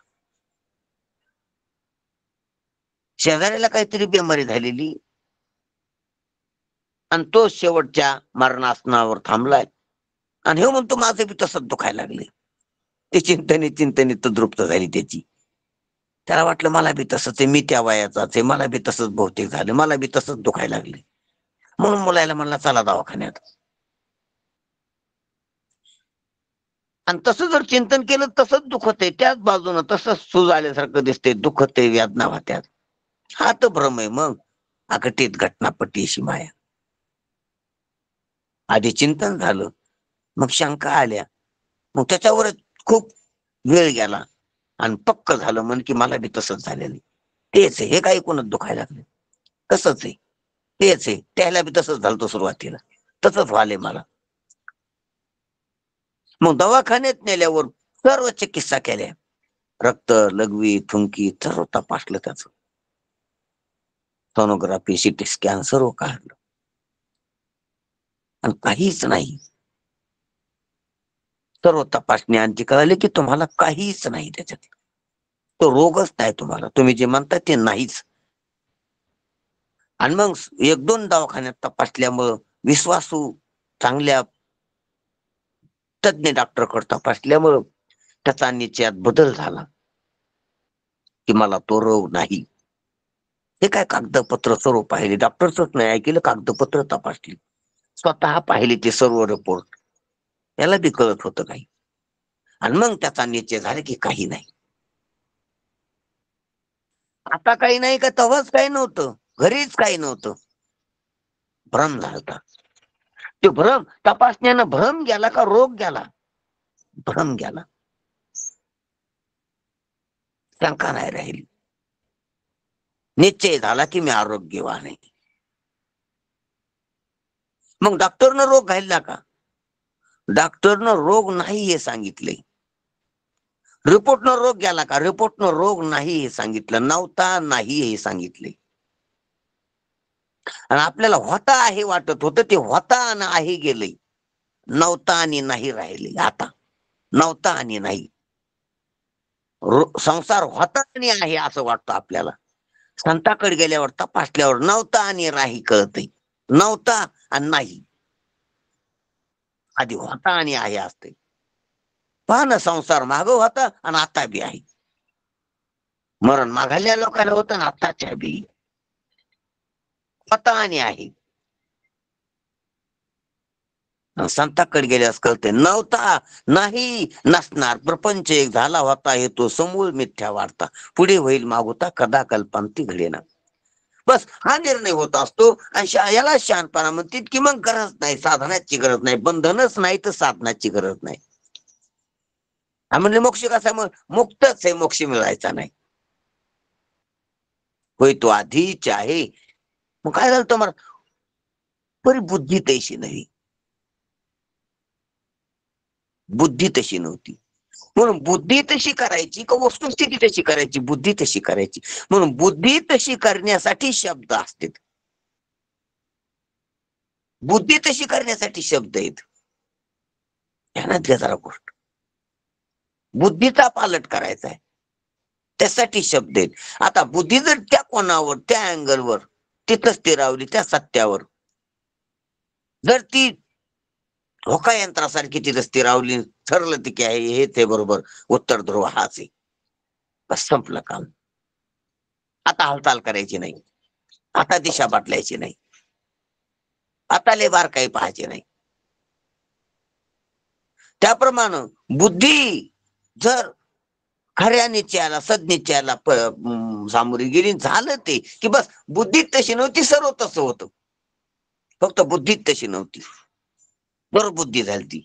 शेजाऱ्याला काहीतरी बिमारी झालेली आणि तो शेवटच्या मरणासनावर थांबलाय, आणि हे म्हणतो माझं बी तसंच दुखायला लागले. ते चिंतने तद्रुप्त झाली त्याची. त्याला वाटलं मला बी तसंच आहे, मी त्या वयाचाच आहे, मला बी तसंच बहुतेक झालं, मला बी तसंच दुखायला लागले. म्हणून मुलाला म्हणला चला दवाखान्यात. आणि तसं जर चिंतन केलं तसंच दुखत आहे, त्याच बाजूनं तसंच सूज आल्यासारखं दिसते, दुखत आहे, वेदना होत्यात. हा तर भ्रम आहे. मग अघटित घटनापट्टी अशी माया. आधी चिंतन झालं, मग शंका आल्या, मग त्याच्यावर खूप वेळ गेला आणि पक्क झालं मन की मला बी तसंच झालेलं, तेच आहे. हे काही कोणच दुखायला लागले, तसंच आहे, तेच आहे. त्याला बी तसंच झालं सुरुवातीला, तसंच व्हायलंय मला. मग दवाखान्यात नेल्यावर सर्व चिकित्सा केल्या, रक्त, लघवी, थुंकी सर्व तपासलं, त्याचं सोनोग्राफी, सिटी स्कॅन सर्व काढलं, आणि काहीच नाही. सर्व तपासणी आणखी कळाली की तुम्हाला काहीच नाही, त्याच्यात तो रोगच नाही तुम्हाला, तुम्ही जे म्हणता ते नाहीच. आणि मग 1-2 दवाखान्यात तपासल्यामुळं, विश्वासू चांगल्या तज्ञ डॉक्टरकडे तपासल्यामुळं त्याचा निश्चयात बदल झाला की मला तो रोग नाही. हे काय कागदपत्र सर्व पाहिले, डॉक्टरच नाही ऐकलं, कागदपत्र तपासली, स्वतः पाहिले ते सर्व रिपोर्ट, त्याला बी कळत होतं काही. आणि मग त्याचा निश्चय झाला की काही नाही. आता काही नाही का, तेव्हाच काही नव्हतं, घरीच काही नव्हतं, भ्रम झाला. ते भ्रम तपासण्यानं भ्रम गेला का रोग गेला? भ्रम गेला, शंका नाही राहिली, निश्चय झाला की मी आरोग्यवान आहे. मग डॉक्टरनं रोग घालला का? डॉक्टरनं रोग नाही हे सांगितले. रिपोर्टनं रोग गेला का? रिपोर्टनं रोग नाही हे सांगितलं, नव्हता नाही हे सांगितले. आणि आपल्याला होता आहे वाटत होतं, ते होता आणि आहे गेले, नव्हता आणि नाही राहिले. आता नव्हता आणि नाही, संसार होता आणि आहे असं वाटतं आपल्याला. संताकडे गेल्यावर तपासल्यावर नव्हता आणि राही कळतंय, नव्हता आणि नाही, आधी होता आणि आहे असते. पहा ना, संसार माग होता आणि आता बी आहे. मरण मागायला लोकांना होतं ना, आताच्या बी होता आणि आहे. संताकडे गेल्यास कळते, नव्हता नाही नसणार, प्रपंच एक झाला होता, हे तो समूळ मिथ्या वार्ता, पुढे होईल मागुता, कदा कल्पांती घडेना. बस हा निर्णय होत असतो. आणि याला शहाणपणा म्हणतात की मग गरज नाही, साधनाची गरज नाही, बंधनच नाही तर साधनाची गरज नाही. म्हणजे मोक्ष कसा, मग मुक्तच आहे, मोक्ष मिळायचा नाही, होय तो आधीच आहे. मग काय झालं तुम्हाला? परी बुद्धी तशी नाही, बुद्धी तशी नव्हती. म्हणून बुद्धी तशी करायची का वस्तुस्थिती तशी करायची? बुद्धी तशी करायची. म्हणून बुद्धी तशी करण्यासाठी शब्द असतात, बुद्धी तशी करण्यासाठी शब्द आहेत. ध्यानात घ्या जरा गोष्ट, बुद्धीचा पालट करायचा आहे त्यासाठी शब्द आहेत. आता बुद्धी जर त्या कोणावर, त्या अँगलवर तिथंच स्थिरावली, त्या सत्यावर जर ती होका यंत्रासारखी तिथं स्थिरावली, ठरलं ती की आहे हेच आहे बरोबर, उत्तर ध्रुव हाच आहे, बस संपलं काम. आता हालचाल करायची नाही, आता दिशा बदलायची नाही, आता लय बार काही पाहायचे नाही. त्याप्रमाणे बुद्धी जर खऱ्या निश्चयाला, सद्निश्चयाला सामोरी गेली, झालं ते की बस. बुद्धीत तशी नव्हती, सर्व तसं होतं, फक्त बुद्धीत तशी नव्हती, बरोबर बुद्धी झाली ती.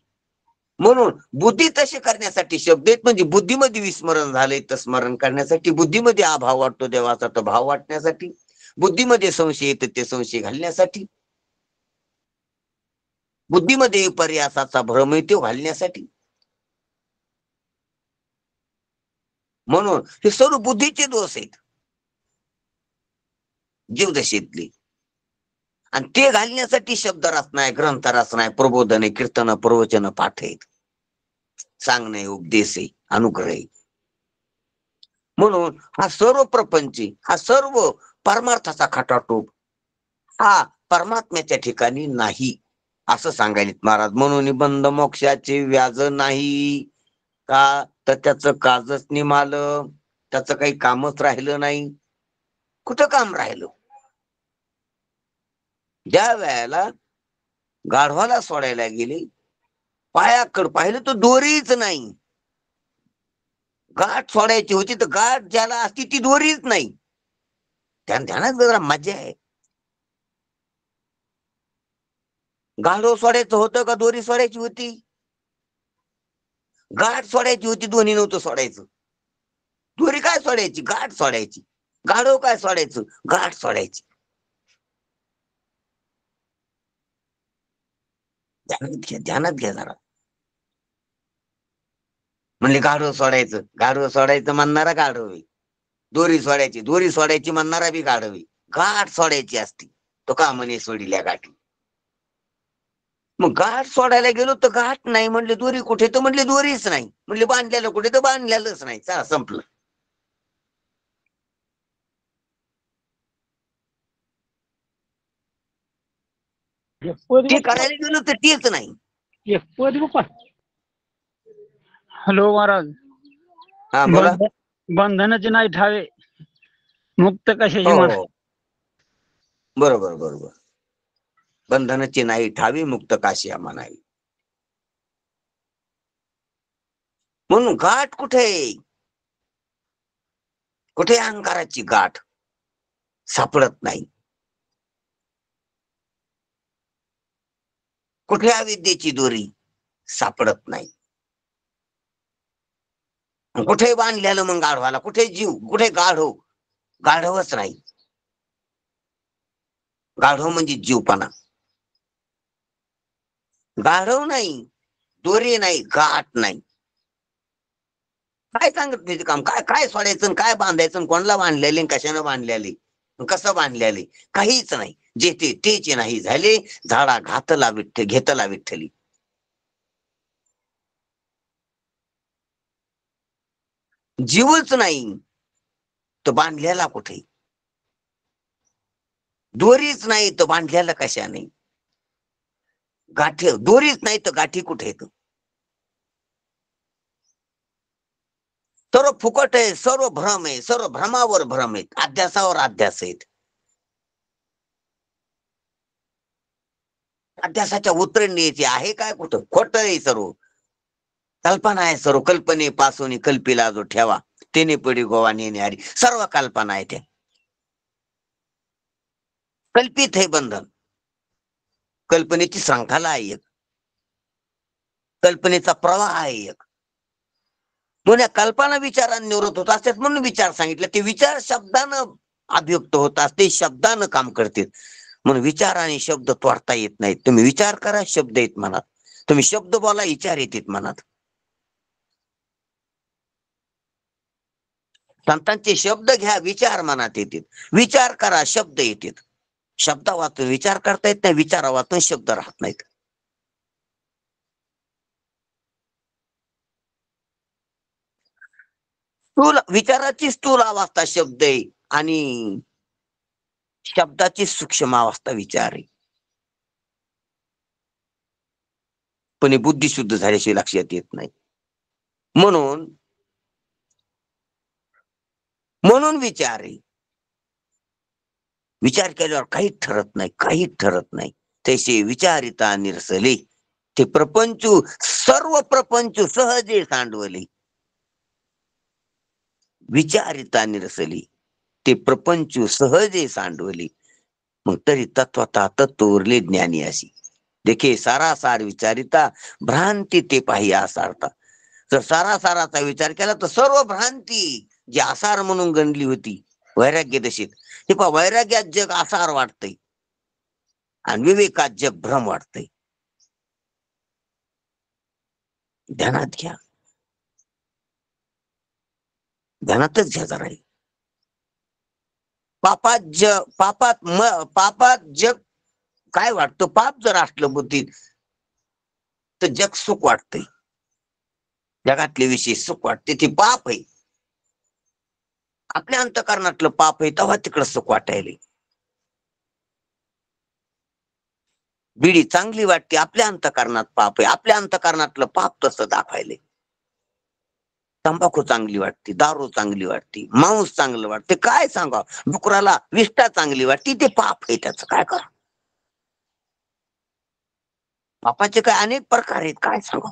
म्हणून बुद्धी तशी करण्यासाठी शब्द आहेत. म्हणजे बुद्धीमध्ये विस्मरण झालंय तर स्मरण करण्यासाठी, बुद्धीमध्ये अभाव वाटतो देवाचा तर भाव वाटण्यासाठी, बुद्धीमध्ये संशय येतं ते संशय घालण्यासाठी, बुद्धीमध्ये पर्यासाचा भ्रम येतो घालण्यासाठी. म्हणून हे सर्व बुद्धीचे दोष आहेत जीवदशेतले. आणि ते घालण्यासाठी शब्द रचना आहे, ग्रंथ रचना आहे, प्रबोधन आहे, कीर्तन, प्रवचन, पाठ आहेत, सांगणे, उपदेश आहे, अनुग्रह आहे. म्हणून हा सर्व प्रपंच, हा सर्व परमार्थाचा खटाटोप हा परमात्म्याच्या ठिकाणी नाही असं सांगायला महाराज. म्हणून निबंध मोक्षाचे व्याज नाही का, तर त्याचं काजच निमालं, त्याचं काही कामच राहिलं नाही. कुठं काम राहिलं? ज्या वेळेला गाढवाला सोडायला गेले, पायाकडे पाहिलं तर दोरीच नाही, गाठ सोडायची होती तर गाठ ज्याला असती ती दोरीच नाही. ध्यानात जरा मजा आहे. गाढव सोडायचं होतं का दोरी सोडायची होती? गाठ सोडायची होती, दोन्ही नव्हतं सोडायचं. दोरी काय सोडायची? गाठ सोडायची. गाढव काय सोडायचं? गाठ सोडायची. ध्यानात घ्या जरा. म्हणले गाढव सोडायचं, गाढव सोडायचं म्हणणारा गाढव आहे. दोरी सोडायची, दोरी सोडायची म्हणणारा बी गाढव आहे. गाठ सोडायची असती तो का म्हणे सोडिल्या गाठी. मग गाठ सोडायला गेलो तर गाठ नाही म्हणले, दोरी कुठे तर म्हणले दोरीच नाही, म्हणले बांधलेलं कुठे तर बांधलेलंच नाही. चला संपलं. ते करायला गेलो तर तेच नाही. हॅलो महाराज. हा बोला. बंधनाचे नाही ठावे, मुक्त कशाची हो म्हणा. हो. बरोबर बरोबर. बंधनाची नाही ठावी, मुक्त काशी म्हणावी. म्हणून गाठ कुठे, कुठे अहंकाराची गाठ सापडत नाही, कुठे अविद्येची दोरी सापडत नाही. कुठे बांधलेलं मग गाढवाला, कुठे जीव, कुठे गाढव, गाढवच नाही. गाढव म्हणजे जीवपणा. गाढव नाही, दोरी नाही, गाठ नाही. काय सांगत त्याचे काम, काय काय सोडायचं, काय बांधायचं, कोणाला बांधलेले, कशानं बांधलेले, कसं बांधलेले, काहीच नाही. जे तेचे नाही झाले. झाडा घातला विठ्ठल, घेतला विठ्ठली. जीवच नाही तर बांधलेला कुठे, दोरीच नाही तर बांधलेला कशाने, गाठी दोरीच नाही तर गाठी कुठे येत. सर्व फुकट आहे, सर्व भ्रम आहे, सर्व भ्रमावर भ्रम आहेत, अध्यासावर अध्यास आहेत. अध्यासाच्या उतरणी आहे काय, कुठं खोट आहे सर्व, कल्पना आहे सर्व. कल्पनेपासून कल्पीला जो ठेवा, तेने पडी गोवा नेणे हरी. सर्व कल्पना आहे त्या, कल्पित आहे बंधन. कल्पनेची श्रंखला आहे एक, कल्पनेचा प्रवाह आहे एक. म्हणून कल्पना विचारांनी निवृत्त होत असतात, म्हणून विचार सांगितले. ते विचार शब्दानं अभिव्यक्त होत असते, शब्दानं काम करते. म्हणून विचार आणि शब्द तोडता येत नाहीत. तुम्ही विचार करा, शब्द येत मनात. तुम्ही शब्द बोला, विचार येतात मनात. संतांचे शब्द घ्या, विचार मनात येतात. विचार करा, शब्द येतात. शब्द वाचून विचार करता येत नाही, विचारा वाचून शब्द राहत नाहीत. स्थूल विचाराची स्थूल अवस्था शब्द आहे आणि शब्दाची सूक्ष्म अवस्था विचार आहे. पण ही बुद्धी शुद्ध झाल्याशिवाय लक्षात येत नाही. म्हणून विचार आहे. विचार केल्यावर काहीच ठरत नाही, काहीच ठरत नाही. तसे विचारिता निरसले, ते प्रपंचू, सर्व प्रपंचू सहजे सांडवले. विचारिता निरसली, ते प्रपंचू सहजे सांडवले. मग तरी तत्वता तत्व उरले ज्ञानी अशी. देखे सारासार विचारिता, भ्रांती ते पाही आसारता. जर सारासाराचा विचार केला तर सर्व भ्रांती जी आसार म्हणून गणली होती वैराग्य दशेत, हे पहा वैराग्यात जग आसार वाटतंय आणि विवेकात जग भ्रम वाटतंय. ध्यानात घ्या, ध्यानातच घ्या जरा. पापात जग काय वाटतं, पाप जर असलं बुद्धीत तर जग सुख वाटतंय. जगातले विषय सुख वाटते, ते पाप आहे. आपल्या अंतःकरणातलं पाप आहे, तेव्हा तिकडं सुख वाटायले. बिडी चांगली वाटते, आपल्या अंतःकरणात पाप आहे. आपल्या अंतःकरणातलं पाप तसं दाखवायले. तंबाखू चांगली वाटते, दारू चांगली वाटते, मांस चांगलं वाटते, काय सांगा. डुकराला विष्ठा चांगली वाटते, ते पाप आहे. त्याचं काय करा. पापाचे काय अनेक प्रकार आहेत, काय सांगा.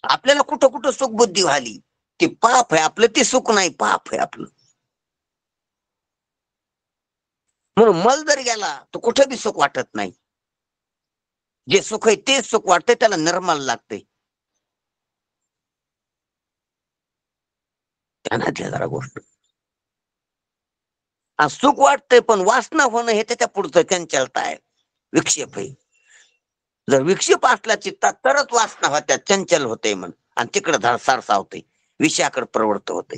आपल्याला कुठं कुठं सुख बुद्धी व्हाली, ते पाप आहे आपलं, ते सुख नाही, पाप आहे आपलं. म्हणून मल जर गेला तर कुठे बी सुख वाटत नाही. जे सुख आहे तेच सुख वाटतंय, त्याला निर्मल लागतंय. ध्यानातल्या जरा गोष्ट. सुख वाटतंय पण वासना होणं हे त्याच्या पुढचं चंचलता आहे, विक्षेप आहे. जर विक्षेप असला चित्तात तरच वासना होत्या, चंचल होते मन आणि तिकडे धडसारसा होते, विषयाकडे प्रवृत्त होते.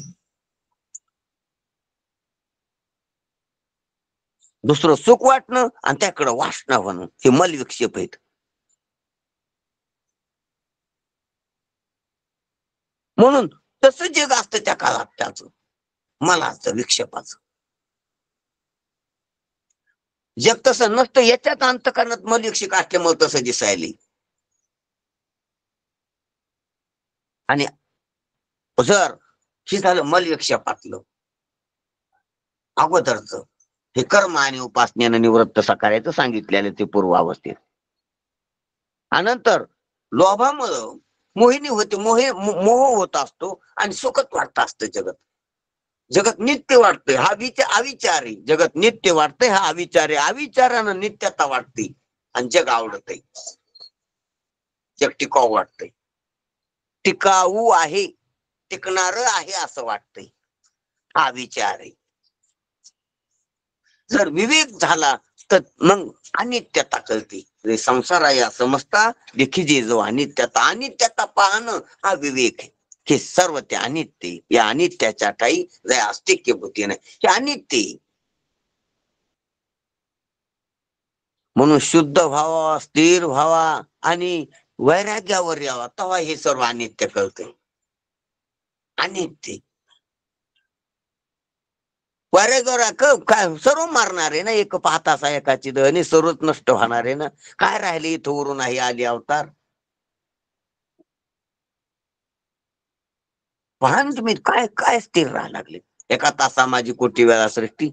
दुसरं सुख वाटणं आणि त्याकडे वासना होणं हे मल विक्षेप आहेत. म्हणून तसं जग असतं त्या काळात त्याचं मलाचं विक्षेपाचं. जग तसं नसतं, याच्यात अंतःकरणात मल विक्षेप असल्यामुळे तसं दिसायली. आणि जर हे झालं मल विक्षेपातलं अगोदरच, हे कर्म आणि उपासनेनं निवृत्त करायचं सांगितलेलं ते पूर्वावस्थेत. नंतर लोभामुळं मोहिनी होते, मोह होत असतो आणि सुखच वाटत असतं जगत. जगत नित्य वाटतंय, हा अविचार आहे. जगत नित्य वाटतंय, हा अविचार आहे. अविचारानं नित्यता वाटते आणि जग आवडतंय, जग टिकाऊ वाटतंय. टिकाऊ आहे, टिकणार आहे असं वाटतंय, हा विचार आहे. जर विवेक झाला तर मग अनित्यता कळते. संसार आहे असं समजता देखील जो अनित्यता पाहणं हा विवेक आहे. हे सर्व ते अनित्य, या अनित्याच्या काही अस्तित्व बुद्धी नाही, हे अनित्य. म्हणून शुद्ध व्हावा, स्थिर व्हावा आणि वैराग्यावर यावा, तेव्हा हे सर्व अनित्य कळते. अनित्य वैराग्यावर काय सर्व मारणार आहे ना, एक पाहतासा एकाची आणि सर्वच नष्ट होणार आहे ना. काय राहिले इथं वरून आहे आली अवतार. पहा तुम्ही काय काय स्थिर राहायला लागले. एका तासा माझी कोटी वेळा सृष्टी,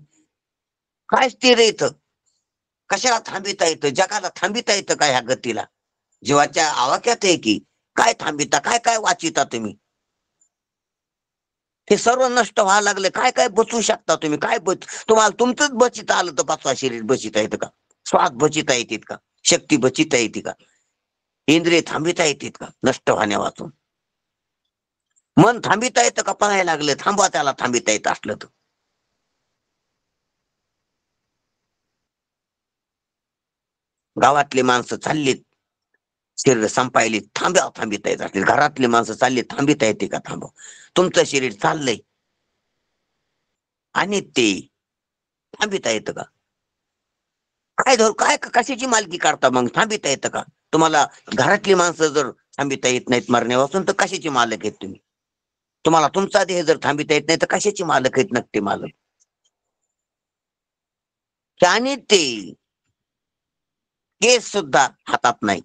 काय स्थिर आहे इथं. कशाला थांबिता येतं, जगाला थांबिता येतं का ह्या गतीला. जीवाच्या आवाक्यात आहे की काय थांबिता, काय काय वाचिता तुम्ही. हे सर्व नष्ट व्हायला लागले, काय काय बचू शकता तुम्ही. काय तुम्हाला तुमचंच बचिता आलं तर पाचवा शरीर बचिता येतं का, श्वास बचिता येतात का, शक्ती बचिता येते का, इंद्रिय थांबिता येतात का नष्ट होण्या वाचून. मन थांबिता येतं का, पळायला लागलं थांबवा त्याला थांबिता येत असलं तर. गावातली माणसं चाललीत शरीर संपायली, थांबिता येत असतील. घरातली माणसं चालली, थांबिता येते का थांबव. तुमचं शरीर चाललंय आणि ते थांबिता येतं का. काय धर काय कशाची मालकी काढता मग, थांबिता येतं का तुम्हाला. घरातली माणसं जर थांबिता येत नाहीत मरण्यापासून तर कशाची मालक आहेत तुम्ही. तुम्हाला तुमचा देह जर थांबिता येत नाही तर कशाची मालक आहेत नक्की मालक. आणि ते केस सुद्धा हातात नाही,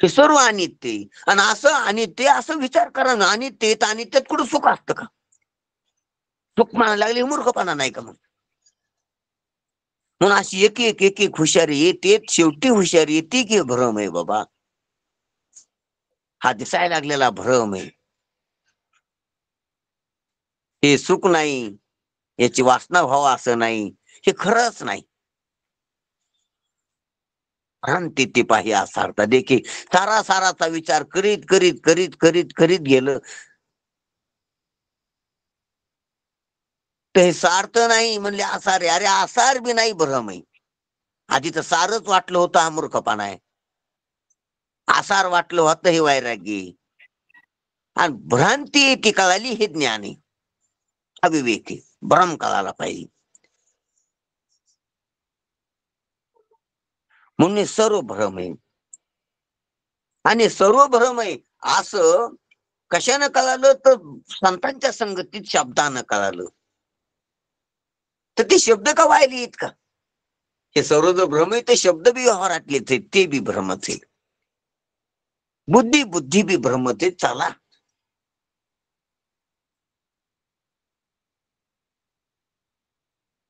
हे सर्व अनित्य. आणि असं अनित्य असं विचार करा ना, अनित्य अनित्यात कुठं सुख असतं का. सुख म्हणायला लागले मूर्खपणा नाही का. म्हणून अशी एक एक एक एक हुशारी येते, शेवटी हुशारी येते की भ्रम आहे बाबा. हा दिसायला लागलेला भ्रम आहे, हे सुख नाही, याची वासना व्हावं असं नाही, हे खरंच नाही. भ्रांती ती पाही असारता देखील साराचा विचार करीत करीत करीत करीत करीत गेलं तर हे सार्थ नाही म्हणले आसार आहे. अरे आसार बी नाही, भ्रम आहे. आधी तर सारच वाटलं होतं, हा मूर्खपणा आहे. आसार वाटलं होतं हे वैराग्य, आणि भ्रांती ती कळाली हे ज्ञान आहे, अविवेकी. भ्रम कळाला पाहिजे. म्हणून सर्व भ्रम आहे आणि सर्व भ्रम आहे असं कशानं कळालं तर संतांच्या संगतीत शब्दानं कळालं. तर ते शब्द का व्हायला येत का. हे सर्व जो भ्रम आहे ते शब्द बी व्यवहारातलेच आहेत, ते बी भ्रमच आहे. बुद्धी बी भ्रमच आहे. चला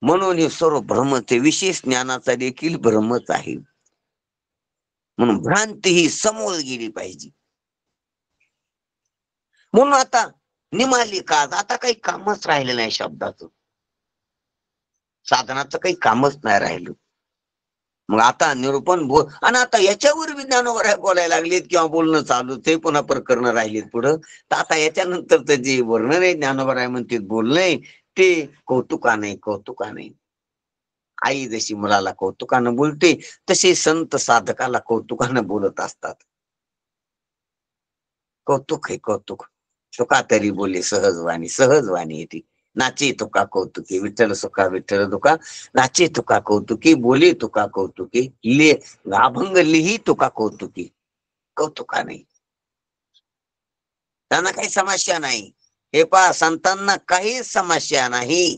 म्हणून हे सर्व भ्रमच आहे, विशेष ज्ञानाचा देखील भ्रमच आहे. म्हणून भ्रांती ही समोर गेली पाहिजे. म्हणून आता निमाली का आता काही कामच राहिलं नाही, शब्दाचं साधनाचं काही कामच नाही राहिलं. मग आता निरूपण बोल, आणि आता याच्यावर विज्ञानावर बोलायला लागलेत किंवा बोलणं चालू, ते पुन्हा प्रकरण राहिलेत पुढं. तर आता याच्यानंतर तर जे वर्णन आहे ज्ञानोबर आहे म्हणते बोलणं ते कौतुका नाही. आई जशी मुलाला कौतुकानं बोलते तसे संत साधकाला कौतुकानं बोलत असतात. कौतुक आहे कौतुक. सुका तरी बोले सहजवाणी, सहजवाणी येते. नाचे तुका कौतुकी, विठ्ठल सुखा विठ्ठल तुका, नाचे तुका कौतुकी, बोले तुका कौतुकी, ले अभंग लिही तुका कौतुकी. कौतुका नाही, त्यांना काही समस्या नाही. हे पहा, संतांना काही समस्या नाही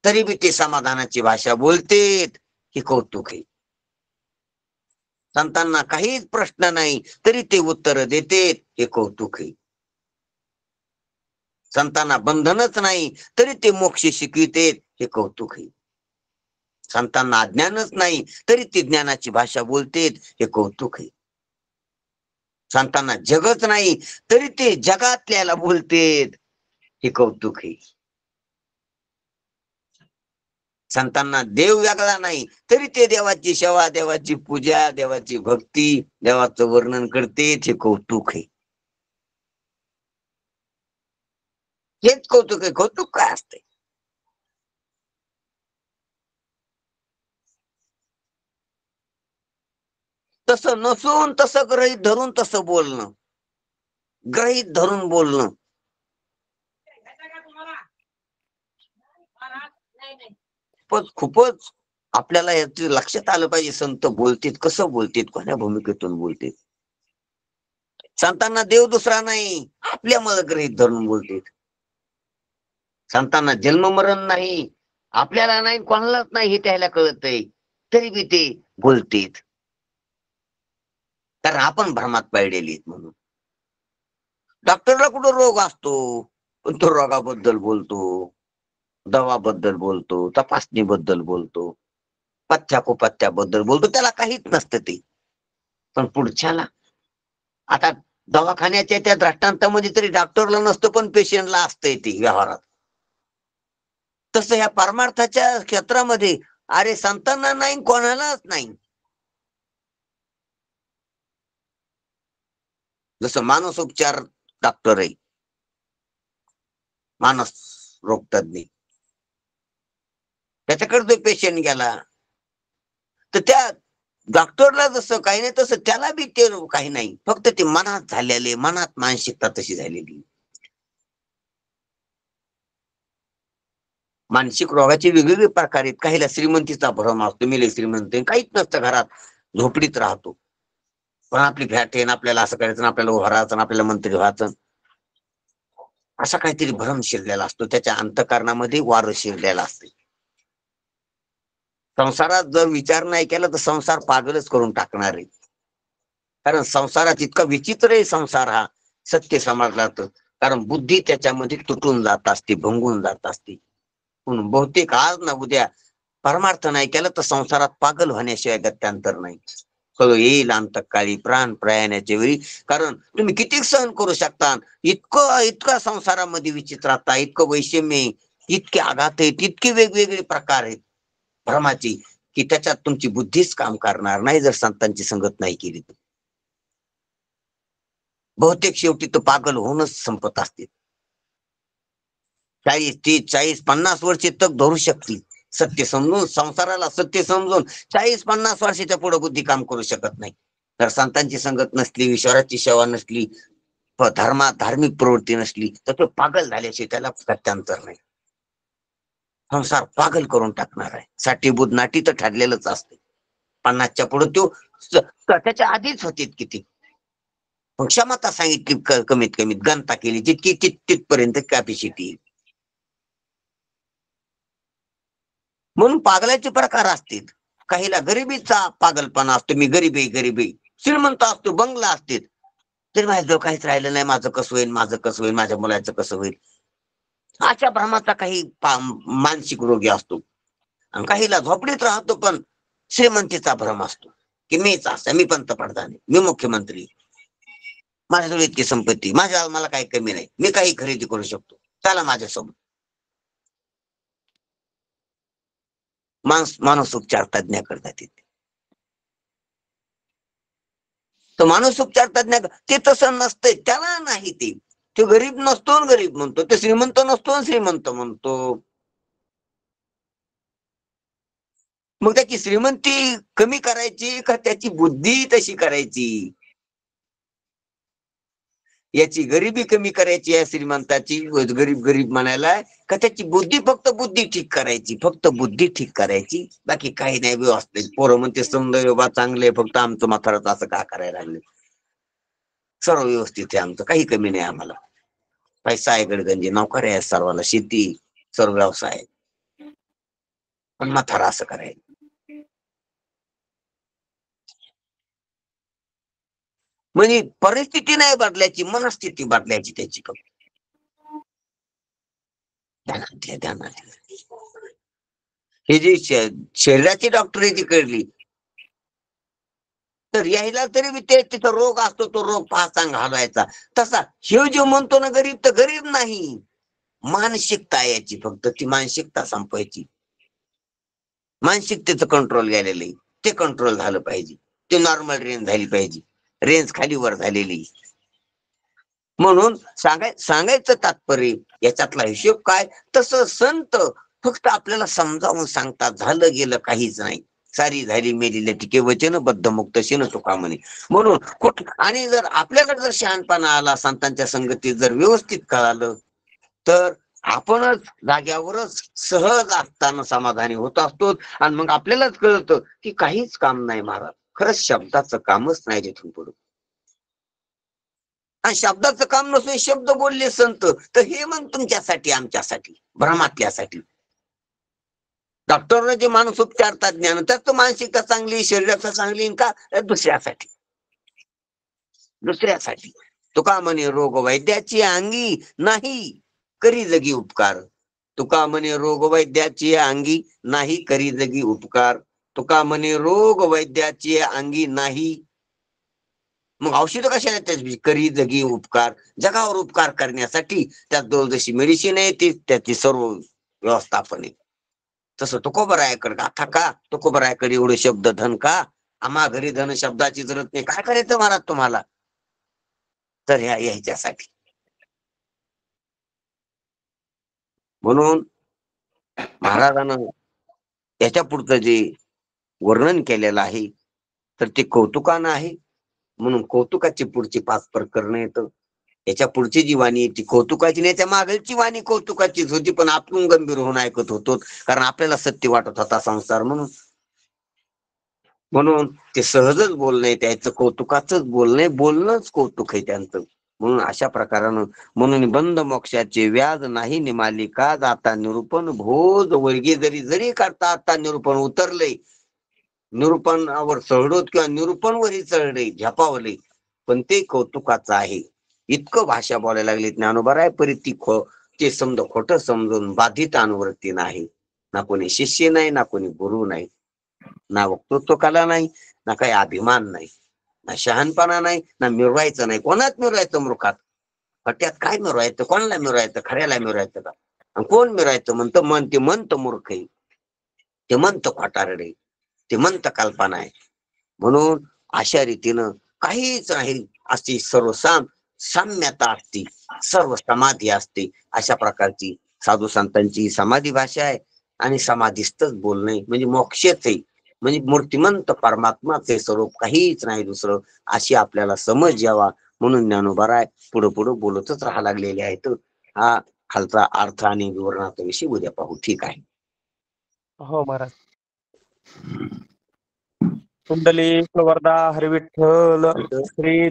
तरी बी ते समाधानाची भाषा बोलतेत, हे कौतुक आहे. संतांना काहीच प्रश्न नाही तरी ते उत्तर देतेत, हे कौतुक आहे. संतांना बंधनच नाही तरी ते मोक्ष शिकवितेत, हे कौतुक आहे. संतांना अज्ञानच नाही तरी ते ज्ञानाची भाषा बोलतेत, हे कौतुक आहे. संतांना जगच नाही तरी ते जगातल्याला बोलतेत, हे कौतुक आहे. संतांना देव वेगळा नाही तरी ते देवाची सेवा, देवाची पूजा, देवाची भक्ती, देवाचं वर्णन करतेत, हे कौतुक आहे. हेच कौतुक आहे. कौतुक काय असते? तसं नसून तसं गृहीत धरून तसं बोलणं, गृहीत धरून बोलणं. पण खूपच आपल्याला याच लक्षात आलं पाहिजे, संत बोलतेत कसं बोलतेत, कोण्या भूमिकेतून बोलतेत. संतांना देव दुसरा नाही, आपल्यामुळे गृहीत धरून बोलतेत. संतांना जन्म मरण नाही, आपल्याला नाही, कोणालाच नाही, हे त्याला कळतंय तरी बी ते बोलतेत. कारण आपण भ्रमात पाडलेली म्हणून. डॉक्टरला कुठं रोग असतो पण तो रोगाबद्दल बोलतो, दवाबद्दल बोलतो, तपासणीबद्दल बोलतो, पथ्याकुपथ्याबद्दल बोलतो. त्याला काहीच नसतं ते. पण पुढच्याला आता दवाखान्याच्या त्या दृष्टांतामध्ये तरी डॉक्टरला नसतं पण पेशंटला असतंय ते व्यवहारात. तसं ह्या परमार्थाच्या क्षेत्रामध्ये अरे संतांना नाही, कोणालाच नाही. जसं मानस उपचार डॉक्टर आहे, मानस रोग तज्ञ, त्याच्याकडे जो पेशंट गेला तर त्या डॉक्टरला जसं काही नाही तसं त्याला बी ते काही नाही, फक्त ते मनात झालेले, मनात मानसिकता तशी झालेली. मानसिक रोगाचे वेगवेगळे प्रकार आहेत. काहीला श्रीमंतीचा भ्रम असतो, मी लय श्रीमंत आहे, काहीच नसतं, घरात झोपडीत राहतो, पण आपली फॅट आहे, आपल्याला असं करायचं, आपल्याला उभारायचं, आपल्याला मंत्री व्हायचं, असा काहीतरी भ्रम शिरलेला असतो. त्याच्या अंतःकरणामध्ये वार शिरलेला असते. संसारात जर विचार नाही केला तर संसार पागलच करून टाकणार आहे. कारण संसारात इतका विचित्र आहे संसार हा, सत्य समजला तर. कारण बुद्धी त्याच्यामध्ये तुटून जात असते, भंगून जात असते. म्हणून बहुतेक आज ना उद्या परमार्थ नाही केला तर संसारात पागल होण्याशिवाय गत्यांतर नाही. सगळं येईल अंतकाळी प्राण प्रयाणाच्या वेळी. कारण तुम्ही किती सहन करू शकता, इतका संसारामध्ये विचित्रता, इतकं वैषम्य, इतके आघात आहेत, इतके वेगवेगळे प्रकार आहेत भ्रमाची, की त्याच्यात तुमची बुद्धीच काम करणार नाही जर संतांची संगत नाही केली तर. बहुतेक शेवटी तो पागल होऊनच संपत असते. 40, 30, 40, 50 वर्षे तक धरू शकतील सत्य समजून, संसाराला सत्य समजून. 40, 50 वर्षाच्या पुढे बुद्धी काम करू शकत नाही. तर संतांची संगत नसली, ईश्वराची सेवा नसली, धार्मिक प्रवृत्ती नसली तर तो पागल झाल्याशिवाय त्याला गत्यांतर नाही. संसार पागल करून टाकणार आहे. साठीबुद्ध नाटी तर ठरलेलंच असते. 50च्या पुढे तो त्याच्या आधीच होते किती. मग क्षमता सांगितली, कमीत कमी गणता केली जितकी तिथपर्यंत कॅपॅसिटी. म्हणून पागलाचे प्रकार असतील. काहीला गरिबीचा पागलपणा असतो, मी गरीब आहे. श्रीमंत असतो, बंगला असते, तरी माझ्याजवळ काहीच राहिलं नाही, माझं कसं होईल, माझं कसं होईल, माझ्या मुलाचं कसं होईल, अशा भ्रमाचा काही मानसिक रोगी असतो. आणि काहीला झोपडीत राहतो पण श्रीमंतीचा भ्रम असतो, की मीच असं, मी पंतप्रधान आहे, मी मुख्यमंत्री, माझ्याजवळ इतकी संपत्ती, मला काही कमी नाही, मी काही खरेदी करू शकतो, चला माझ्यासोबत. मानसोपचार तज्ञ करतात तिथे. तर मानसोपचार तज्ञ ते तसं नसतंय, त्याला नाही ते. तो गरीब नसतो गरीब म्हणतो, ते श्रीमंत नसतो श्रीमंत म्हणतो. मग त्याची श्रीमंती कमी करायची का त्याची बुद्धी तशी करायची? याची गरिबी कमी करायची या श्रीमंताची, गरीब गरीब म्हणायला, का त्याची बुद्धी, फक्त बुद्धी ठीक करायची, फक्त बुद्धी ठीक करायची, बाकी काही नाही व्यवस्थित. पोरं म्हणते समजा बाबा चांगले, फक्त आमचं म्हातारच असं का करायला लागले? सर्व व्यवस्थित आहे आमचं, काही कमी नाही आम्हाला. पैसा आहे, गडगंजी, नोकऱ्या आहे, सर्वाला शेती, सर्व व्यवसाय, पण म्हातारा असं करायचं. म्हणजे परिस्थिती नाही बदलायची, मनस्थिती बदलायची त्याची फक्त. ध्यानात. हे जी शरीराची डॉक्टरेची कळली, तर यायला तरी बी ते तिथं रोग असतो, तो रोग पाहता घालवायचा. तसा हे जो म्हणतो ना गरीब, तर गरीब नाही, मानसिकता याची, फक्त ती मानसिकता संपवायची. मानसिकतेचं कंट्रोल गेलेलं आहे, ते कंट्रोल झालं पाहिजे, ते नॉर्मल रेंज झाली पाहिजे, रेंज खाली वर झालेली. म्हणून सांगायचं तात्पर्य, याच्यातला हिशोब काय, तसं संत फक्त आपल्याला समजावून सांगतात, झालं गेलं काहीच नाही, सारी झाली मेलेली टिके वचन बद्ध मुक्त शिन तुका म्हणे. म्हणून आणि जर आपल्याकडे जर शहाणपणा आला, संतांच्या संगतीत जर व्यवस्थित कळालं, तर आपणच जाग्यावरच सहज असताना समाधानी होत असतो. आणि मग आपल्यालाच कळतं की काहीच काम नाही महाराज, खरंच शब्दाचं कामच नाही तिथून पुढे. आणि शब्दाचं काम नसून शब्द बोलले संत, तर हे मग तुमच्यासाठी, आमच्यासाठी, भ्रमातल्यासाठी. डॉक्टरने जे माणूस उपचारतात ज्ञान, त्याच मानसिकता चांगली, शरीराचा चांगली, का दुसऱ्यासाठी. तुका म्हणे रोग वैद्याची अंगी नाही करी जगी उपकार. तुका म्हणे रोग वैद्याची अंगी नाही करी जगी उपकार. तुका म्हणे रोग वैद्याची अंगी नाही, मग औषध कशाला त्याची, करी जगी उपकार, जगावर उपकार करण्यासाठी. त्यात दोन जशी मेडिसिन आहे, ती त्याची सर्व व्यवस्थापन आहे. तसं तुकोबरायाकडे गाथा का, तुकोबरायाकडे एवढे शब्द धन का, आम्हा घरी धन शब्दाची जरूरत नाही. काय करायचं महाराज तुम्हाला, तर ह्याच्यासाठी. म्हणून महाराजानं याच्या पुढचं जे वर्णन केलेलं आहे, तर ते कौतुकानं आहे. म्हणून कौतुकाची पुढची 5 प्रकरण येतं. याच्या पुढची जी वाणी ती कौतुकाची नाही, त्याच्या मागची वाणी कौतुकाचीच होती, पण आपण गंभीर होऊन ऐकत होतो, कारण आपल्याला सत्य वाटत होता संसार म्हणून ते सहजच बोलणे, त्याचं कौतुकाचंच बोलणंच कौतुक आहे त्यांचं. म्हणून अशा प्रकारानं, म्हणून बंद मोक्षाचे व्याज नाही निमाली का, जाता निरूपण भोज वर्गी जरी करता आता निरूपण उतरले, निरूपणावर चढवत किंवा निरूपणवरही चढले, झपावले, पण ते कौतुकाचं आहे. इतकं भाषा बोलायला लागली ज्ञानोबा राय, परी ते समज खोटं समजून बाधित अनुवृत्ती नाही. ना कोणी शिष्य नाही, ना कोणी गुरु नाही, ना वक्तृत्व कला नाही, ना काही अभिमान नाही, ना शहाणपणा नाही, ना मिरवायचं नाही. कोणाच मिरवायचं मूर्खात, फट्यात काय मिरवायचं, कोणाला मिरवायचं, खऱ्याला मिरवायचं का? आणि कोण मिरवायचं म्हणतं, मन, ते म्हणतं मूर्ख आहे, ते म्हणतं खोटारडे, ते म्हणतं कल्पना आहे. म्हणून अशा रीतीनं काहीच नाही, अशी सर्व साम्यता असते, सर्व समाधी असते. अशा प्रकारची साधू संतांची समाधी भाषा आहे. आणि समाधीस्थच बोलणे म्हणजे मोक्षच आहे, म्हणजे मूर्तिमंत परमात्माचे स्वरूप, काहीच नाही दुसरं, अशी आपल्याला समज यावा म्हणून ज्ञानोबा राय पुढे बोलतच राहा लागलेले आहेत. हा खालचा अर्थ आणि विवरणाचा विषय उद्या पाहू. ठीक आहे. हो महाराज. कुंडली वरदा हरिविठ्ठल श्री